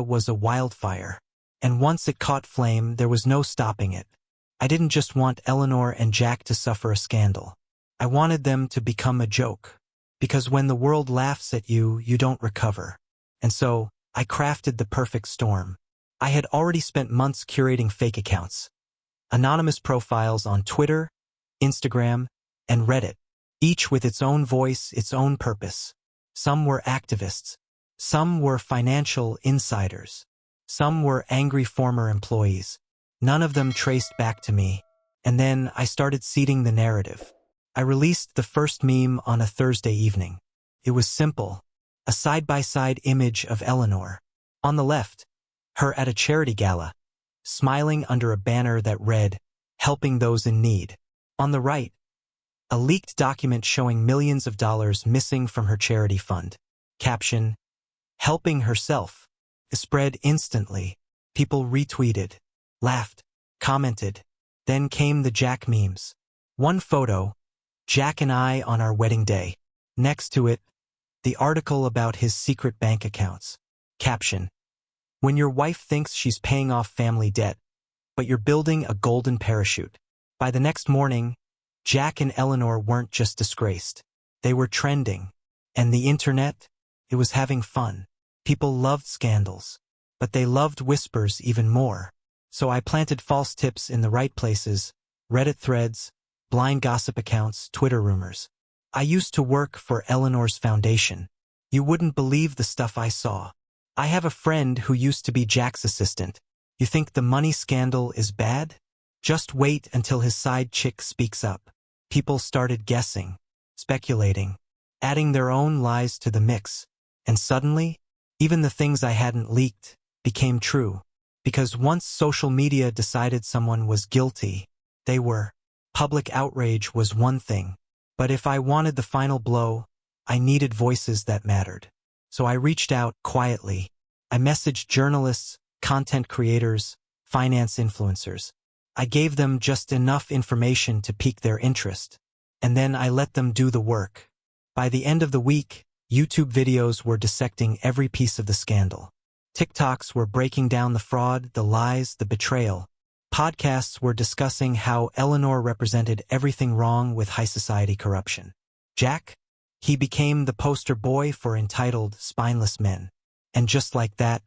was a wildfire. And once it caught flame, there was no stopping it. I didn't just want Eleanor and Jack to suffer a scandal. I wanted them to become a joke. Because when the world laughs at you, you don't recover. And so, I crafted the perfect storm. I had already spent months curating fake accounts. Anonymous profiles on Twitter, Instagram, and Reddit. Each with its own voice, its own purpose. Some were activists. Some were financial insiders. Some were angry former employees. None of them traced back to me. And then I started seeding the narrative. I released the first meme on a Thursday evening. It was simple. A side-by-side image of Eleanor. On the left, her at a charity gala, smiling under a banner that read, "Helping those in need." On the right, a leaked document showing millions of dollars missing from her charity fund. Caption, "Helping herself." It spread instantly. People retweeted, laughed, commented. Then came the Jack memes. One photo, Jack and I on our wedding day. Next to it, the article about his secret bank accounts. Caption, "When your wife thinks she's paying off family debt, but you're building a golden parachute." By the next morning, Jack and Eleanor weren't just disgraced. They were trending. And the internet? It was having fun. People loved scandals. But they loved whispers even more. So I planted false tips in the right places, Reddit threads, blind gossip accounts, Twitter rumors. I used to work for Eleanor's foundation. You wouldn't believe the stuff I saw. I have a friend who used to be Jack's assistant. You think the money scandal is bad? Just wait until his side chick speaks up. People started guessing, speculating, adding their own lies to the mix. And suddenly, even the things I hadn't leaked became true. Because once social media decided someone was guilty, they were. Public outrage was one thing. But if I wanted the final blow, I needed voices that mattered. So I reached out quietly. I messaged journalists, content creators, finance influencers. I gave them just enough information to pique their interest, and then I let them do the work. By the end of the week, YouTube videos were dissecting every piece of the scandal. TikToks were breaking down the fraud, the lies, the betrayal. Podcasts were discussing how Eleanor represented everything wrong with high society corruption. Jack? He became the poster boy for entitled, spineless men. And just like that,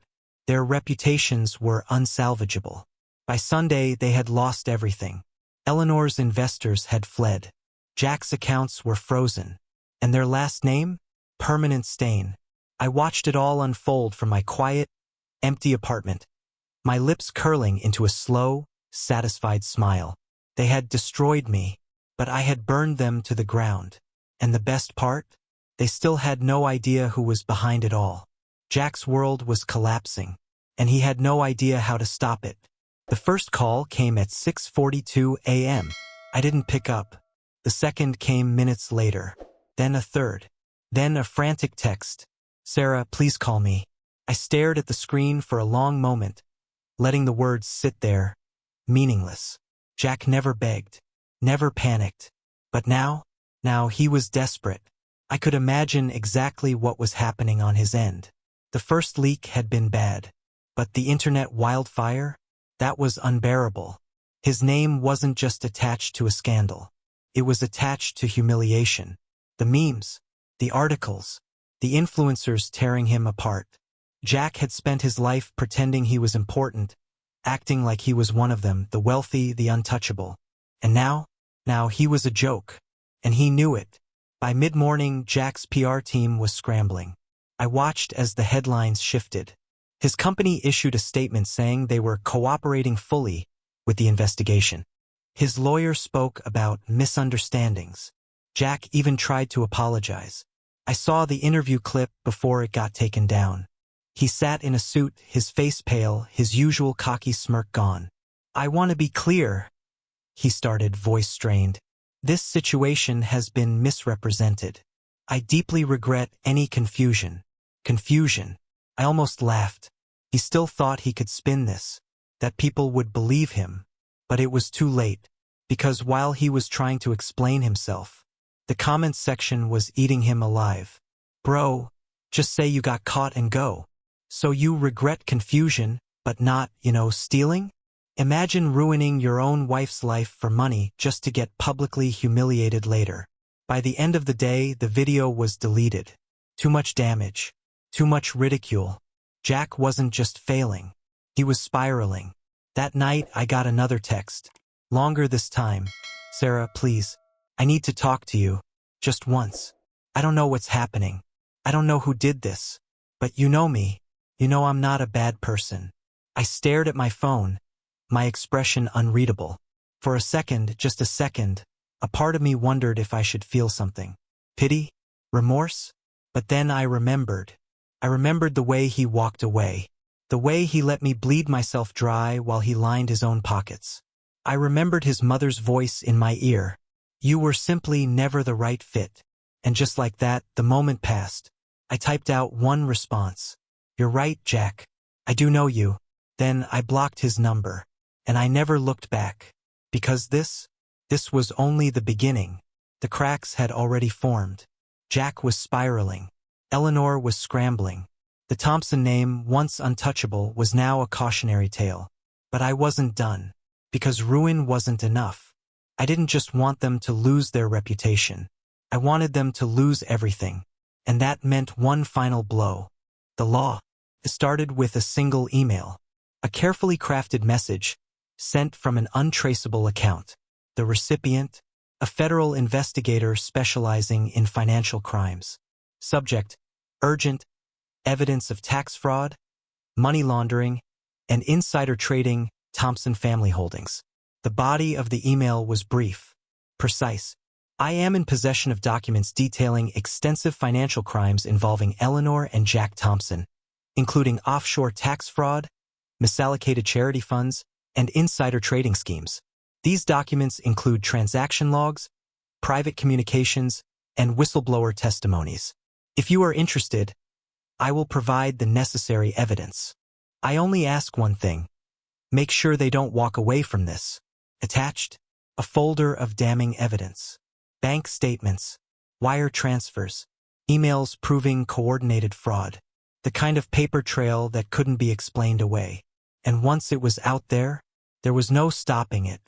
their reputations were unsalvageable. By Sunday, they had lost everything. Eleanor's investors had fled. Jack's accounts were frozen. And their last name? Permanent stain. I watched it all unfold from my quiet, empty apartment, my lips curling into a slow, satisfied smile. They had destroyed me, but I had burned them to the ground. And the best part? They still had no idea who was behind it all. Jack's world was collapsing, and he had no idea how to stop it. The first call came at 6:42 a.m. I didn't pick up. The second came minutes later. Then a third. Then a frantic text. "Sarah, please call me." I stared at the screen for a long moment, letting the words sit there, meaningless. Jack never begged, never panicked. But now he was desperate. I could imagine exactly what was happening on his end. The first leak had been bad, but the internet wildfire? That was unbearable. His name wasn't just attached to a scandal. It was attached to humiliation. The memes, the articles, the influencers tearing him apart. Jack had spent his life pretending he was important, acting like he was one of them, the wealthy, the untouchable. And now he was a joke. And he knew it. By mid-morning, Jack's PR team was scrambling. I watched as the headlines shifted. His company issued a statement saying they were cooperating fully with the investigation. His lawyer spoke about misunderstandings. Jack even tried to apologize. I saw the interview clip before it got taken down. He sat in a suit, his face pale, his usual cocky smirk gone. "I want to be clear," he started, voice strained. "This situation has been misrepresented. I deeply regret any confusion." Confusion. I almost laughed. He still thought he could spin this, that people would believe him. But it was too late, because while he was trying to explain himself, the comments section was eating him alive. "Bro, just say you got caught and go. So you regret confusion, but not, stealing? Imagine ruining your own wife's life for money just to get publicly humiliated later." By the end of the day, the video was deleted. Too much damage. Too much ridicule. Jack wasn't just failing. He was spiraling. That night, I got another text. Longer this time. "Sarah, please. I need to talk to you. Just once. I don't know what's happening. I don't know who did this. But you know me. You know I'm not a bad person." I stared at my phone, my expression unreadable. For a second, just a second, a part of me wondered if I should feel something. Pity? Remorse? But then I remembered. I remembered the way he walked away. The way he let me bleed myself dry while he lined his own pockets. I remembered his mother's voice in my ear. "You were simply never the right fit." And just like that, the moment passed. I typed out one response. "You're right, Jack. I do know you." Then I blocked his number. And I never looked back. Because this was only the beginning. The cracks had already formed. Jack was spiraling. Eleanor was scrambling. The Thompson name, once untouchable, was now a cautionary tale. But I wasn't done. Because ruin wasn't enough. I didn't just want them to lose their reputation. I wanted them to lose everything. And that meant one final blow. The law. It started with a single email. A carefully crafted message, sent from an untraceable account. The recipient, a federal investigator specializing in financial crimes. Subject, urgent, evidence of tax fraud, money laundering, and insider trading, Thompson Family Holdings. The body of the email was brief, precise. "I am in possession of documents detailing extensive financial crimes involving Eleanor and Jack Thompson, including offshore tax fraud, misallocated charity funds, and insider trading schemes. These documents include transaction logs, private communications, and whistleblower testimonies. If you are interested, I will provide the necessary evidence." I only ask one thing. Make sure they don't walk away from this. Attached, a folder of damning evidence. Bank statements, wire transfers, emails proving coordinated fraud. The kind of paper trail that couldn't be explained away. And once it was out there was no stopping it.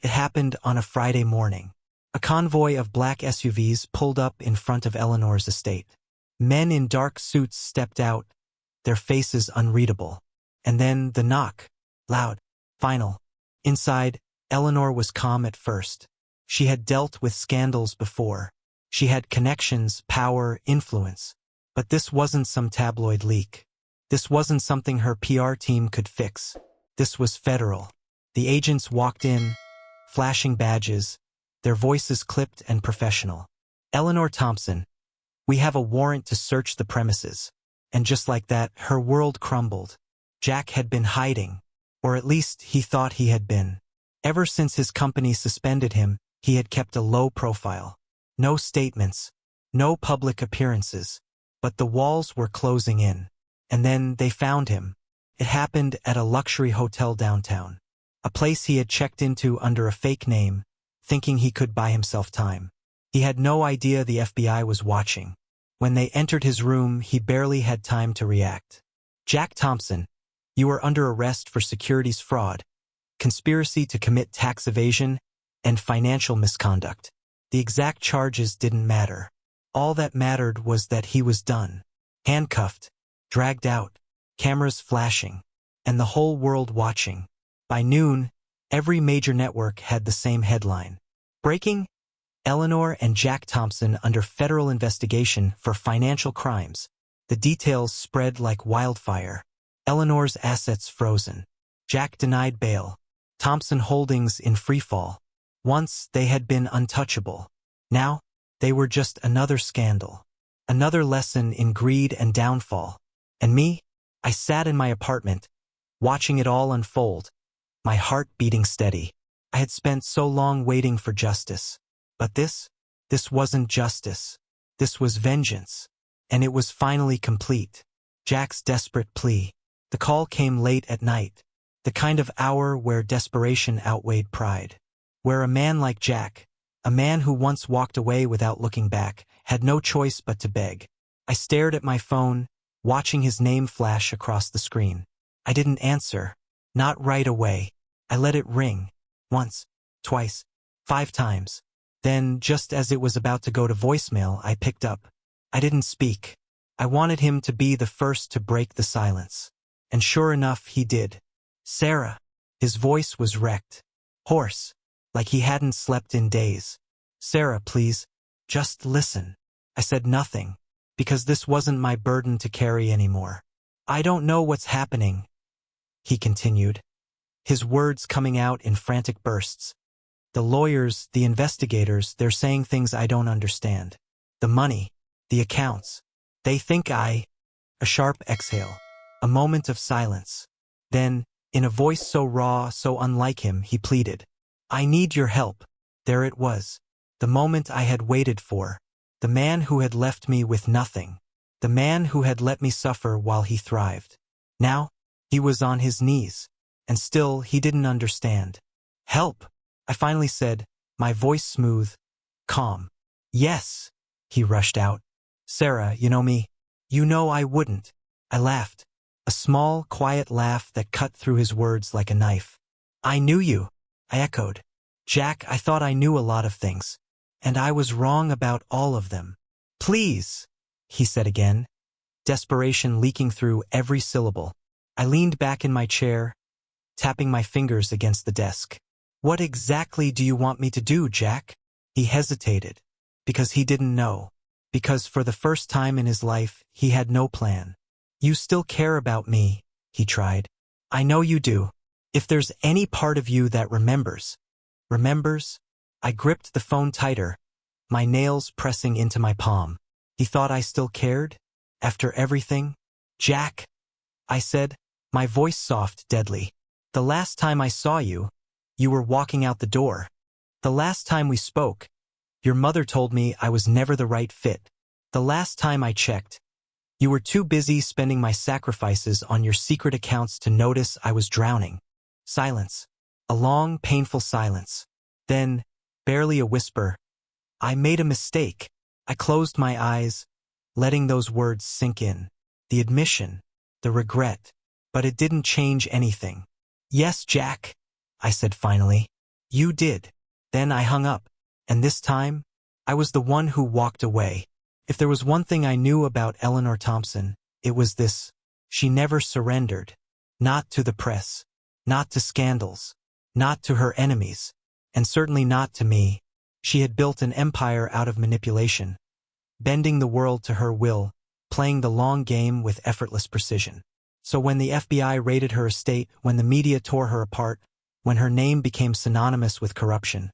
It happened on a Friday morning. A convoy of black SUVs pulled up in front of Eleanor's estate. Men in dark suits stepped out, their faces unreadable. And then the knock. Loud. Final. Inside, Eleanor was calm at first. She had dealt with scandals before. She had connections, power, influence. But this wasn't some tabloid leak. This wasn't something her PR team could fix. This was federal. The agents walked in, flashing badges, their voices clipped and professional. Eleanor Thompson, we have a warrant to search the premises. And just like that, her world crumbled. Jack had been hiding, or at least he thought he had been. Ever since his company suspended him, he had kept a low profile. No statements, no public appearances. But the walls were closing in. And then they found him. It happened at a luxury hotel downtown. A place he had checked into under a fake name, thinking he could buy himself time. He had no idea the FBI was watching. When they entered his room, he barely had time to react. Jack Thompson, you are under arrest for securities fraud, conspiracy to commit tax evasion, and financial misconduct. The exact charges didn't matter. All that mattered was that he was done. Handcuffed, dragged out, cameras flashing, and the whole world watching. By noon, every major network had the same headline. Breaking: Eleanor and Jack Thompson under federal investigation for financial crimes. The details spread like wildfire. Eleanor's assets frozen. Jack denied bail. Thompson holdings in freefall. Once they had been untouchable. Now, they were just another scandal. Another lesson in greed and downfall. And me? I sat in my apartment, watching it all unfold, my heart beating steady. I had spent so long waiting for justice. But this wasn't justice. This was vengeance. And it was finally complete. Jack's desperate plea. The call came late at night. The kind of hour where desperation outweighed pride. Where a man like Jack, a man who once walked away without looking back, had no choice but to beg. I stared at my phone, watching his name flash across the screen. I didn't answer. Not right away. I let it ring. Once, twice, 5 times. Then, just as it was about to go to voicemail, I picked up. I didn't speak. I wanted him to be the first to break the silence. And sure enough, he did. Sarah. His voice was wrecked. Hoarse. Like he hadn't slept in days. Sarah, please. Just listen. I said nothing. Because this wasn't my burden to carry anymore. I don't know what's happening, he continued. His words coming out in frantic bursts. The lawyers, the investigators, they're saying things I don't understand. The money, the accounts. They think A sharp exhale. A moment of silence. Then, in a voice so raw, so unlike him, he pleaded. I need your help. There it was. The moment I had waited for. The man who had left me with nothing. The man who had let me suffer while he thrived. Now, he was on his knees. And still, he didn't understand. Help, I finally said, my voice smooth, calm. Yes, he rushed out. Sarah, you know me. You know I wouldn't. I laughed. A small, quiet laugh that cut through his words like a knife. I knew you, I echoed. Jack, I thought I knew a lot of things. And I was wrong about all of them. Please, he said again, desperation leaking through every syllable. I leaned back in my chair, tapping my fingers against the desk. What exactly do you want me to do, Jack? He hesitated, because he didn't know. Because for the first time in his life, he had no plan. You still care about me, he tried. I know you do. If there's any part of you that remembers. I gripped the phone tighter, my nails pressing into my palm. He thought I still cared? After everything? Jack, I said, my voice soft, deadly. The last time I saw you, you were walking out the door. The last time we spoke, your mother told me I was never the right fit. The last time I checked, You were too busy spending my sacrifices on your secret accounts to notice I was drowning. Silence. A long, painful silence. Then, barely a whisper, I made a mistake. I closed my eyes, letting those words sink in. The admission, the regret, but it didn't change anything. Yes, Jack, I said finally. You did. Then I hung up, and this time, I was the one who walked away. If there was one thing I knew about Eleanor Thompson, it was this. She never surrendered. Not to the press. Not to scandals. Not to her enemies. And certainly not to me. She had built an empire out of manipulation, bending the world to her will, playing the long game with effortless precision. So when the FBI raided her estate, when the media tore her apart, when her name became synonymous with corruption,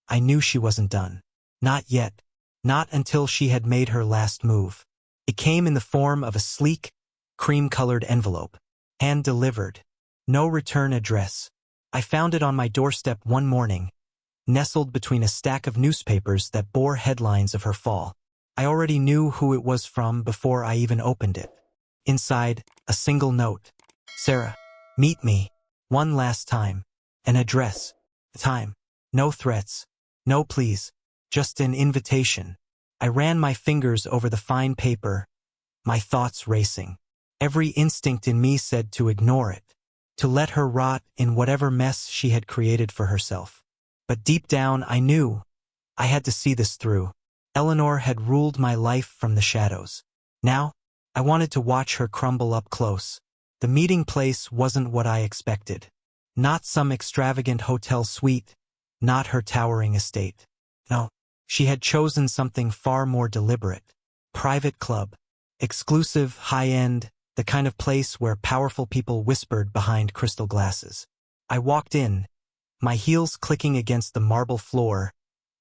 I knew she wasn't done. Not yet. Not until she had made her last move. It came in the form of a sleek, cream-colored envelope, hand-delivered. No return address. I found it on my doorstep one morning, nestled between a stack of newspapers that bore headlines of her fall. I already knew who it was from before I even opened it. Inside, a single note. Sarah, meet me. One last time. An address. Time. No threats. No pleas. Just an invitation. I ran my fingers over the fine paper, my thoughts racing. Every instinct in me said to ignore it, to let her rot in whatever mess she had created for herself. But deep down I knew I had to see this through. Eleanor had ruled my life from the shadows. Now, I wanted to watch her crumble up close. The meeting place wasn't what I expected. Not some extravagant hotel suite, not her towering estate. No, she had chosen something far more deliberate. Private club. Exclusive, high-end, the kind of place where powerful people whispered behind crystal glasses. I walked in, my heels clicking against the marble floor,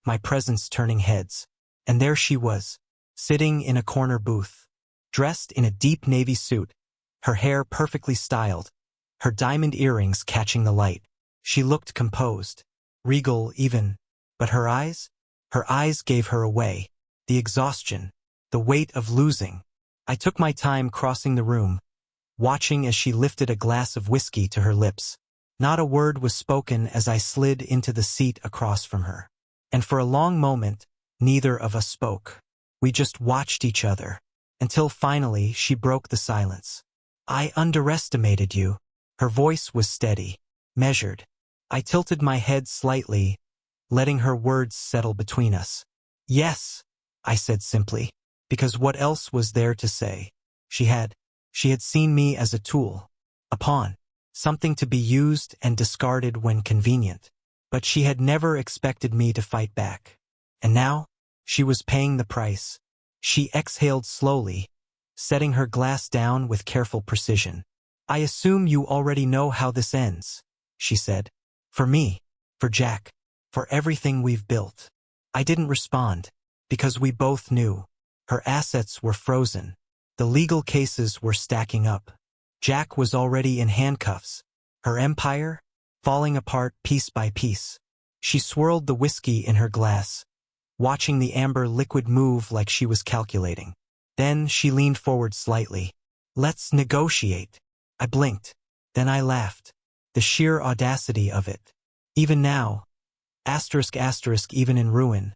my presence turning heads. And there she was, sitting in a corner booth, dressed in a deep navy suit, her hair perfectly styled, her diamond earrings catching the light. She looked composed, regal even, but her eyes gave her away. The exhaustion, the weight of losing. I took my time crossing the room, watching as she lifted a glass of whiskey to her lips. Not a word was spoken as I slid into the seat across from her. And for a long moment, neither of us spoke. We just watched each other, until finally she broke the silence. I underestimated you. Her voice was steady, measured. I tilted my head slightly, letting her words settle between us. Yes, I said simply, because what else was there to say? She had seen me as a tool, a pawn, something to be used and discarded when convenient. But she had never expected me to fight back. And now, she was paying the price. She exhaled slowly, setting her glass down with careful precision. I assume you already know how this ends, she said. For me, for Jack, for everything we've built. I didn't respond, because we both knew. Her assets were frozen. The legal cases were stacking up. Jack was already in handcuffs. Her empire, falling apart piece by piece. She swirled the whiskey in her glass, watching the amber liquid move like she was calculating. Then she leaned forward slightly. Let's negotiate. I blinked. Then I laughed. The sheer audacity of it. Even now, even in ruin,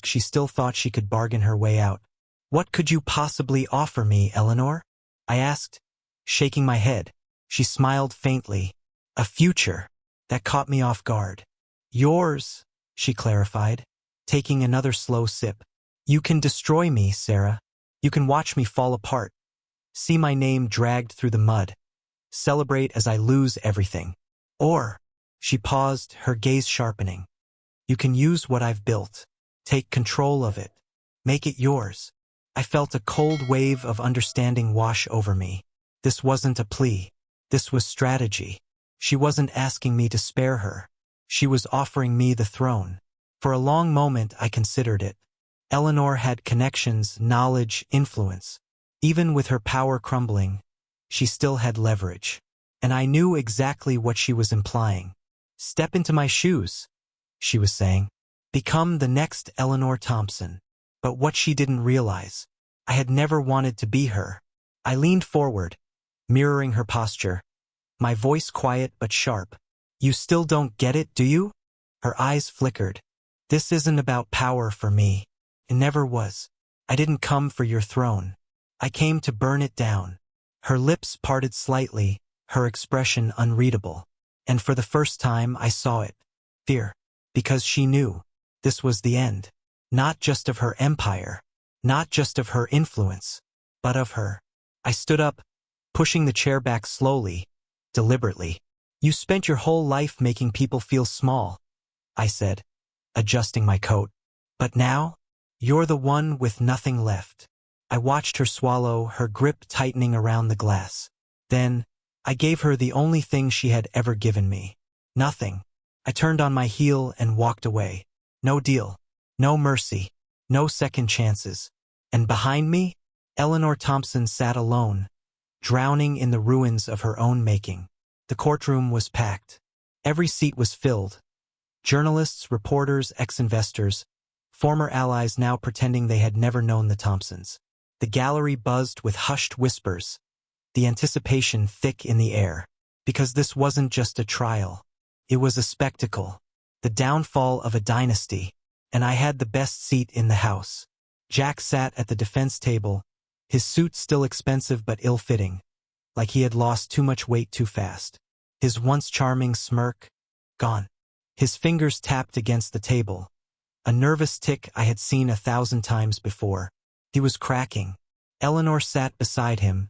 she still thought she could bargain her way out. What could you possibly offer me, Eleanor? I asked, shaking my head. She smiled faintly. A future. That caught me off guard. Yours, she clarified, taking another slow sip. You can destroy me, Sarah. You can watch me fall apart. See my name dragged through the mud. Celebrate as I lose everything. Or, she paused, her gaze sharpening. You can use what I've built. Take control of it. Make it yours. I felt a cold wave of understanding wash over me. This wasn't a plea. This was strategy. She wasn't asking me to spare her. She was offering me the throne. For a long moment I considered it. Eleanor had connections, knowledge, influence. Even with her power crumbling, she still had leverage. And I knew exactly what she was implying. Step into my shoes, she was saying. Become the next Eleanor Thompson. But what she didn't realize I had never wanted to be her. I leaned forward, mirroring her posture, my voice quiet but sharp. You still don't get it, do you? Her eyes flickered. This isn't about power for me. It never was. I didn't come for your throne. I came to burn it down. Her lips parted slightly, her expression unreadable. And for the first time I saw it. Fear. Because she knew. This was the end. Not just of her empire. Not just of her influence. But of her. I stood up, pushing the chair back slowly, deliberately. You spent your whole life making people feel small, I said, adjusting my coat. But now, you're the one with nothing left. I watched her swallow, her grip tightening around the glass. Then, I gave her the only thing she had ever given me. Nothing. I turned on my heel and walked away. No deal. No mercy. No second chances. And behind me, Eleanor Thompson sat alone, drowning in the ruins of her own making. The courtroom was packed. Every seat was filled. Journalists, reporters, ex-investors, former allies now pretending they had never known the Thompsons. The gallery buzzed with hushed whispers, the anticipation thick in the air. Because this wasn't just a trial. It was a spectacle. The downfall of a dynasty. And I had the best seat in the house. Jack sat at the defense table, his suit still expensive but ill-fitting, like he had lost too much weight too fast. His once charming smirk, gone. His fingers tapped against the table, a nervous tick I had seen 1,000 times before. He was cracking. Eleanor sat beside him,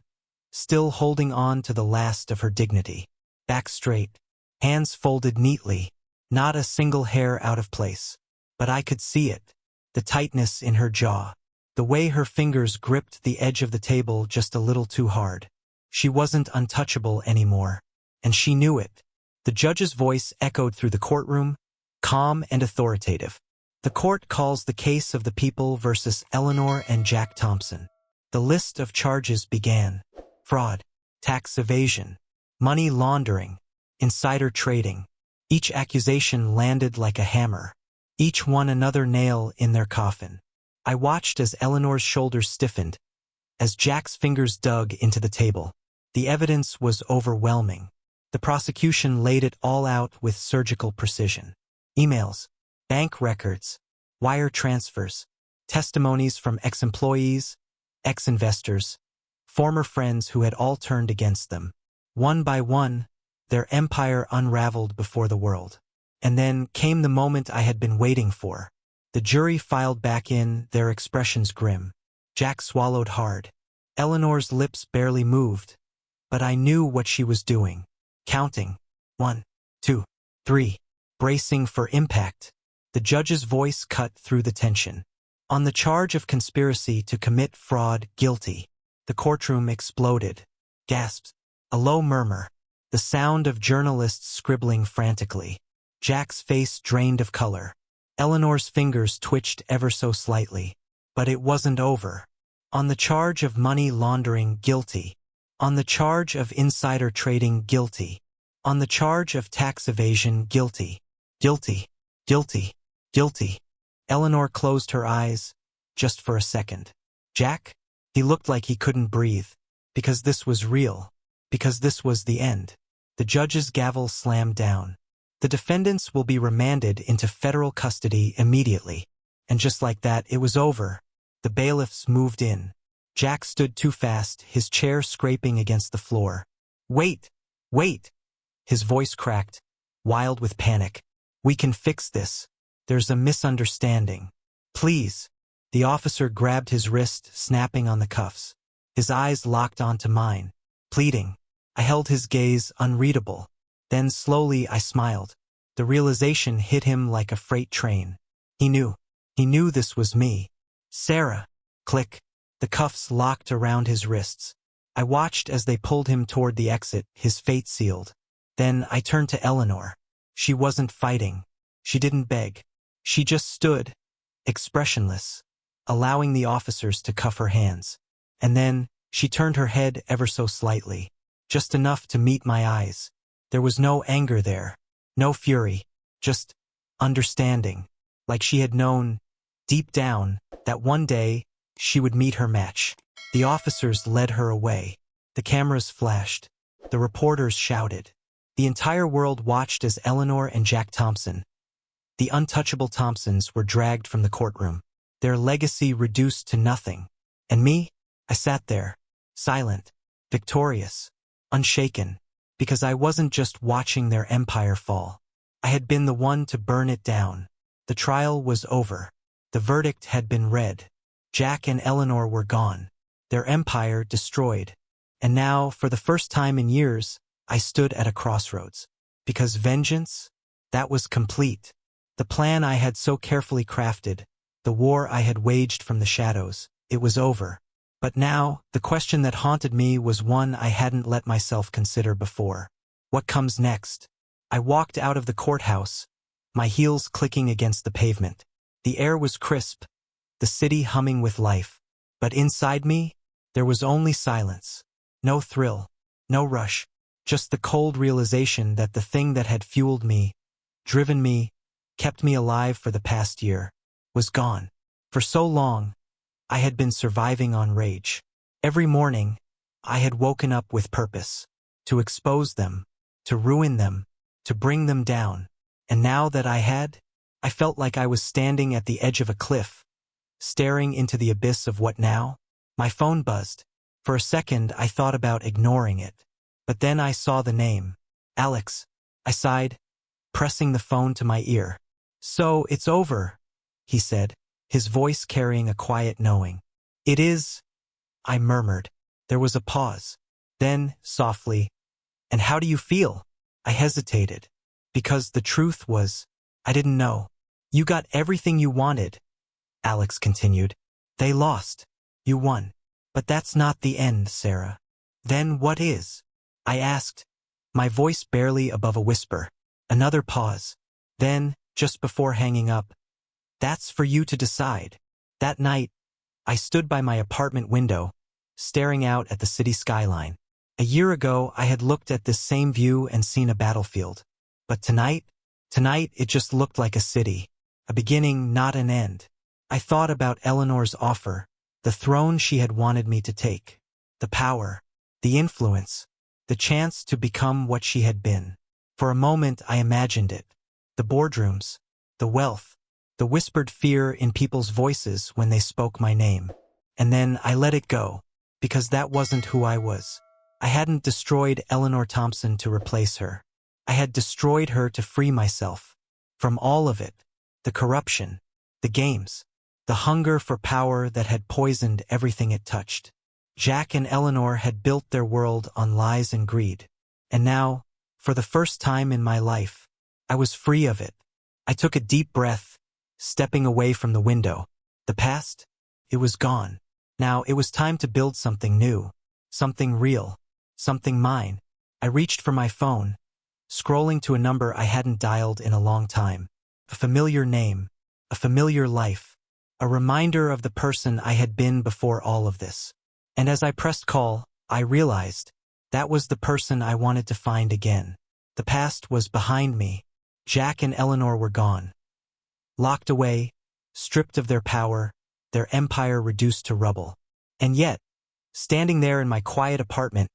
still holding on to the last of her dignity. Back straight, hands folded neatly, not a single hair out of place. But I could see it, the tightness in her jaw, the way her fingers gripped the edge of the table just a little too hard. She wasn't untouchable anymore, and she knew it. The judge's voice echoed through the courtroom, calm and authoritative. The court calls the case of the people versus Eleanor and Jack Thompson. The list of charges began. Fraud, tax evasion, money laundering, insider trading. Each accusation landed like a hammer. Each one another nail in their coffin. I watched as Eleanor's shoulders stiffened, as Jack's fingers dug into the table. The evidence was overwhelming. The prosecution laid it all out with surgical precision. Emails, bank records, wire transfers, testimonies from ex-employees, ex-investors, former friends who had all turned against them. One by one, their empire unraveled before the world. And then came the moment I had been waiting for. The jury filed back in, their expressions grim. Jack swallowed hard. Eleanor's lips barely moved, but I knew what she was doing. Counting. 1, 2, 3. Bracing for impact. The judge's voice cut through the tension. On the charge of conspiracy to commit fraud, guilty. The courtroom exploded. Gasps. A low murmur. The sound of journalists scribbling frantically. Jack's face drained of color. Eleanor's fingers twitched ever so slightly. But it wasn't over. On the charge of money laundering, guilty. On the charge of insider trading, guilty. On the charge of tax evasion, guilty. Guilty. Guilty. Guilty. Eleanor closed her eyes, just for a second. Jack? He looked like he couldn't breathe. Because this was real. Because this was the end. The judge's gavel slammed down. The defendants will be remanded into federal custody immediately. And just like that, it was over. The bailiffs moved in. Jack stood too fast, his chair scraping against the floor. Wait! Wait! His voice cracked, wild with panic. We can fix this. There's a misunderstanding. Please. The officer grabbed his wrist, snapping on the cuffs. His eyes locked onto mine, pleading. I held his gaze, unreadable. Then slowly I smiled. The realization hit him like a freight train. He knew. He knew this was me. Sarah. Click. The cuffs locked around his wrists. I watched as they pulled him toward the exit, his fate sealed. Then I turned to Eleanor. She wasn't fighting. She didn't beg. She just stood, expressionless, allowing the officers to cuff her hands. And then, she turned her head ever so slightly, just enough to meet my eyes. There was no anger there, no fury, just understanding, like she had known, deep down, that one day, she would meet her match. The officers led her away. The cameras flashed. The reporters shouted. The entire world watched as Eleanor and Jack Thompson, the untouchable Thompsons, were dragged from the courtroom, their legacy reduced to nothing. And me? I sat there, silent, victorious, unshaken, because I wasn't just watching their empire fall. I had been the one to burn it down. The trial was over. The verdict had been read. Jack and Eleanor were gone, their empire destroyed. And now, for the first time in years, I stood at a crossroads. Because vengeance? That was complete. The plan I had so carefully crafted, the war I had waged from the shadows, it was over. But now, the question that haunted me was one I hadn't let myself consider before. What comes next? I walked out of the courthouse, my heels clicking against the pavement. The air was crisp, the city humming with life. But inside me, there was only silence. No thrill, no rush, just the cold realization that the thing that had fueled me, driven me, kept me alive for the past year, was gone. For so long, I had been surviving on rage. Every morning, I had woken up with purpose, to expose them, to ruin them, to bring them down. And now that I felt like I was standing at the edge of a cliff, staring into the abyss of what now? My phone buzzed. For a second, I thought about ignoring it. But then I saw the name. Alex. I sighed, pressing the phone to my ear. "So, it's over," he said, his voice carrying a quiet knowing. "It is," I murmured. There was a pause. Then, softly, "And how do you feel?" I hesitated, because the truth was, I didn't know. "You got everything you wanted," Alex continued. "They lost. You won. But that's not the end, Sarah." "Then what is?" I asked, my voice barely above a whisper. Another pause. Then, just before hanging up, "That's for you to decide." That night, I stood by my apartment window, staring out at the city skyline. A year ago, I had looked at this same view and seen a battlefield. But tonight it just looked like a city. A beginning, not an end. I thought about Eleanor's offer, the throne she had wanted me to take, the power, the influence, the chance to become what she had been. For a moment, I imagined it. The boardrooms, the wealth, the whispered fear in people's voices when they spoke my name. And then I let it go, because that wasn't who I was. I hadn't destroyed Eleanor Thompson to replace her. I had destroyed her to free myself. From all of it, the corruption, the games, the hunger for power that had poisoned everything it touched. Jack and Eleanor had built their world on lies and greed. And now, for the first time in my life, I was free of it. I took a deep breath, stepping away from the window. The past? It was gone. Now it was time to build something new, something real, something mine. I reached for my phone, scrolling to a number I hadn't dialed in a long time. A familiar name, a familiar life, a reminder of the person I had been before all of this. And as I pressed call, I realized that was the person I wanted to find again. The past was behind me. Jack and Eleanor were gone. Locked away, stripped of their power, their empire reduced to rubble. And yet, standing there in my quiet apartment,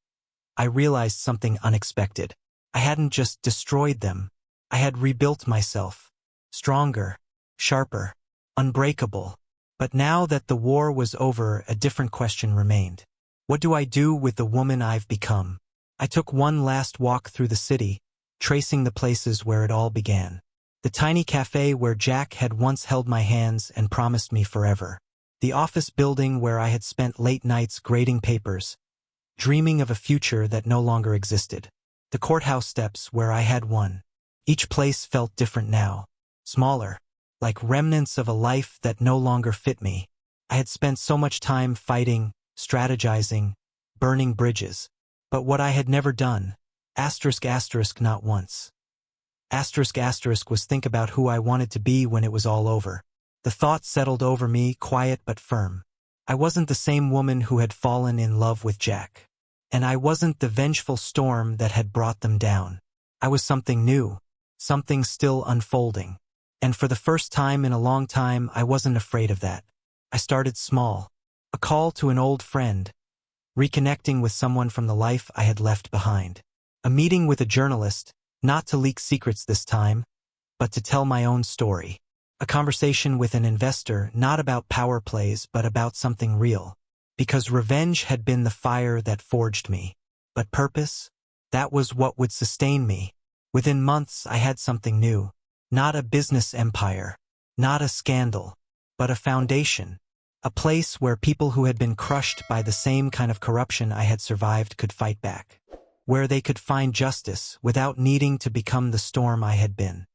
I realized something unexpected. I hadn't just destroyed them. I had rebuilt myself. Stronger, sharper, unbreakable. But now that the war was over, a different question remained. What do I do with the woman I've become? I took one last walk through the city, tracing the places where it all began. The tiny cafe where Jack had once held my hands and promised me forever. The office building where I had spent late nights grading papers, dreaming of a future that no longer existed. The courthouse steps where I had won. Each place felt different now. Smaller, like remnants of a life that no longer fit me. I had spent so much time fighting, strategizing, burning bridges. But what I had never done, ***, not once. *** was think about who I wanted to be when it was all over. The thought settled over me, quiet but firm. I wasn't the same woman who had fallen in love with Jack. And I wasn't the vengeful storm that had brought them down. I was something new, something still unfolding. And for the first time in a long time, I wasn't afraid of that. I started small. A call to an old friend. Reconnecting with someone from the life I had left behind. A meeting with a journalist, not to leak secrets this time, but to tell my own story. A conversation with an investor, not about power plays, but about something real. Because revenge had been the fire that forged me. But purpose? That was what would sustain me. Within months, I had something new. Not a business empire. Not a scandal. But a foundation. A place where people who had been crushed by the same kind of corruption I had survived could fight back. Where they could find justice without needing to become the storm I had been.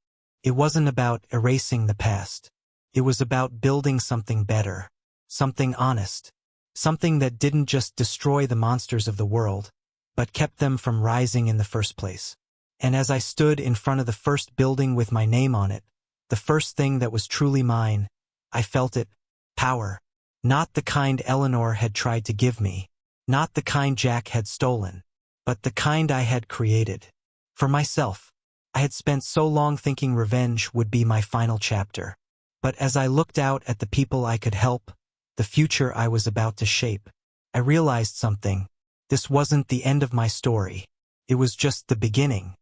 It wasn't about erasing the past. It was about building something better. Something honest. Something that didn't just destroy the monsters of the world, but kept them from rising in the first place. And as I stood in front of the first building with my name on it, the first thing that was truly mine, I felt it. Power. Not the kind Eleanor had tried to give me. Not the kind Jack had stolen. But the kind I had created. For myself. I had spent so long thinking revenge would be my final chapter. But as I looked out at the people I could help, the future I was about to shape, I realized something. This wasn't the end of my story. It was just the beginning.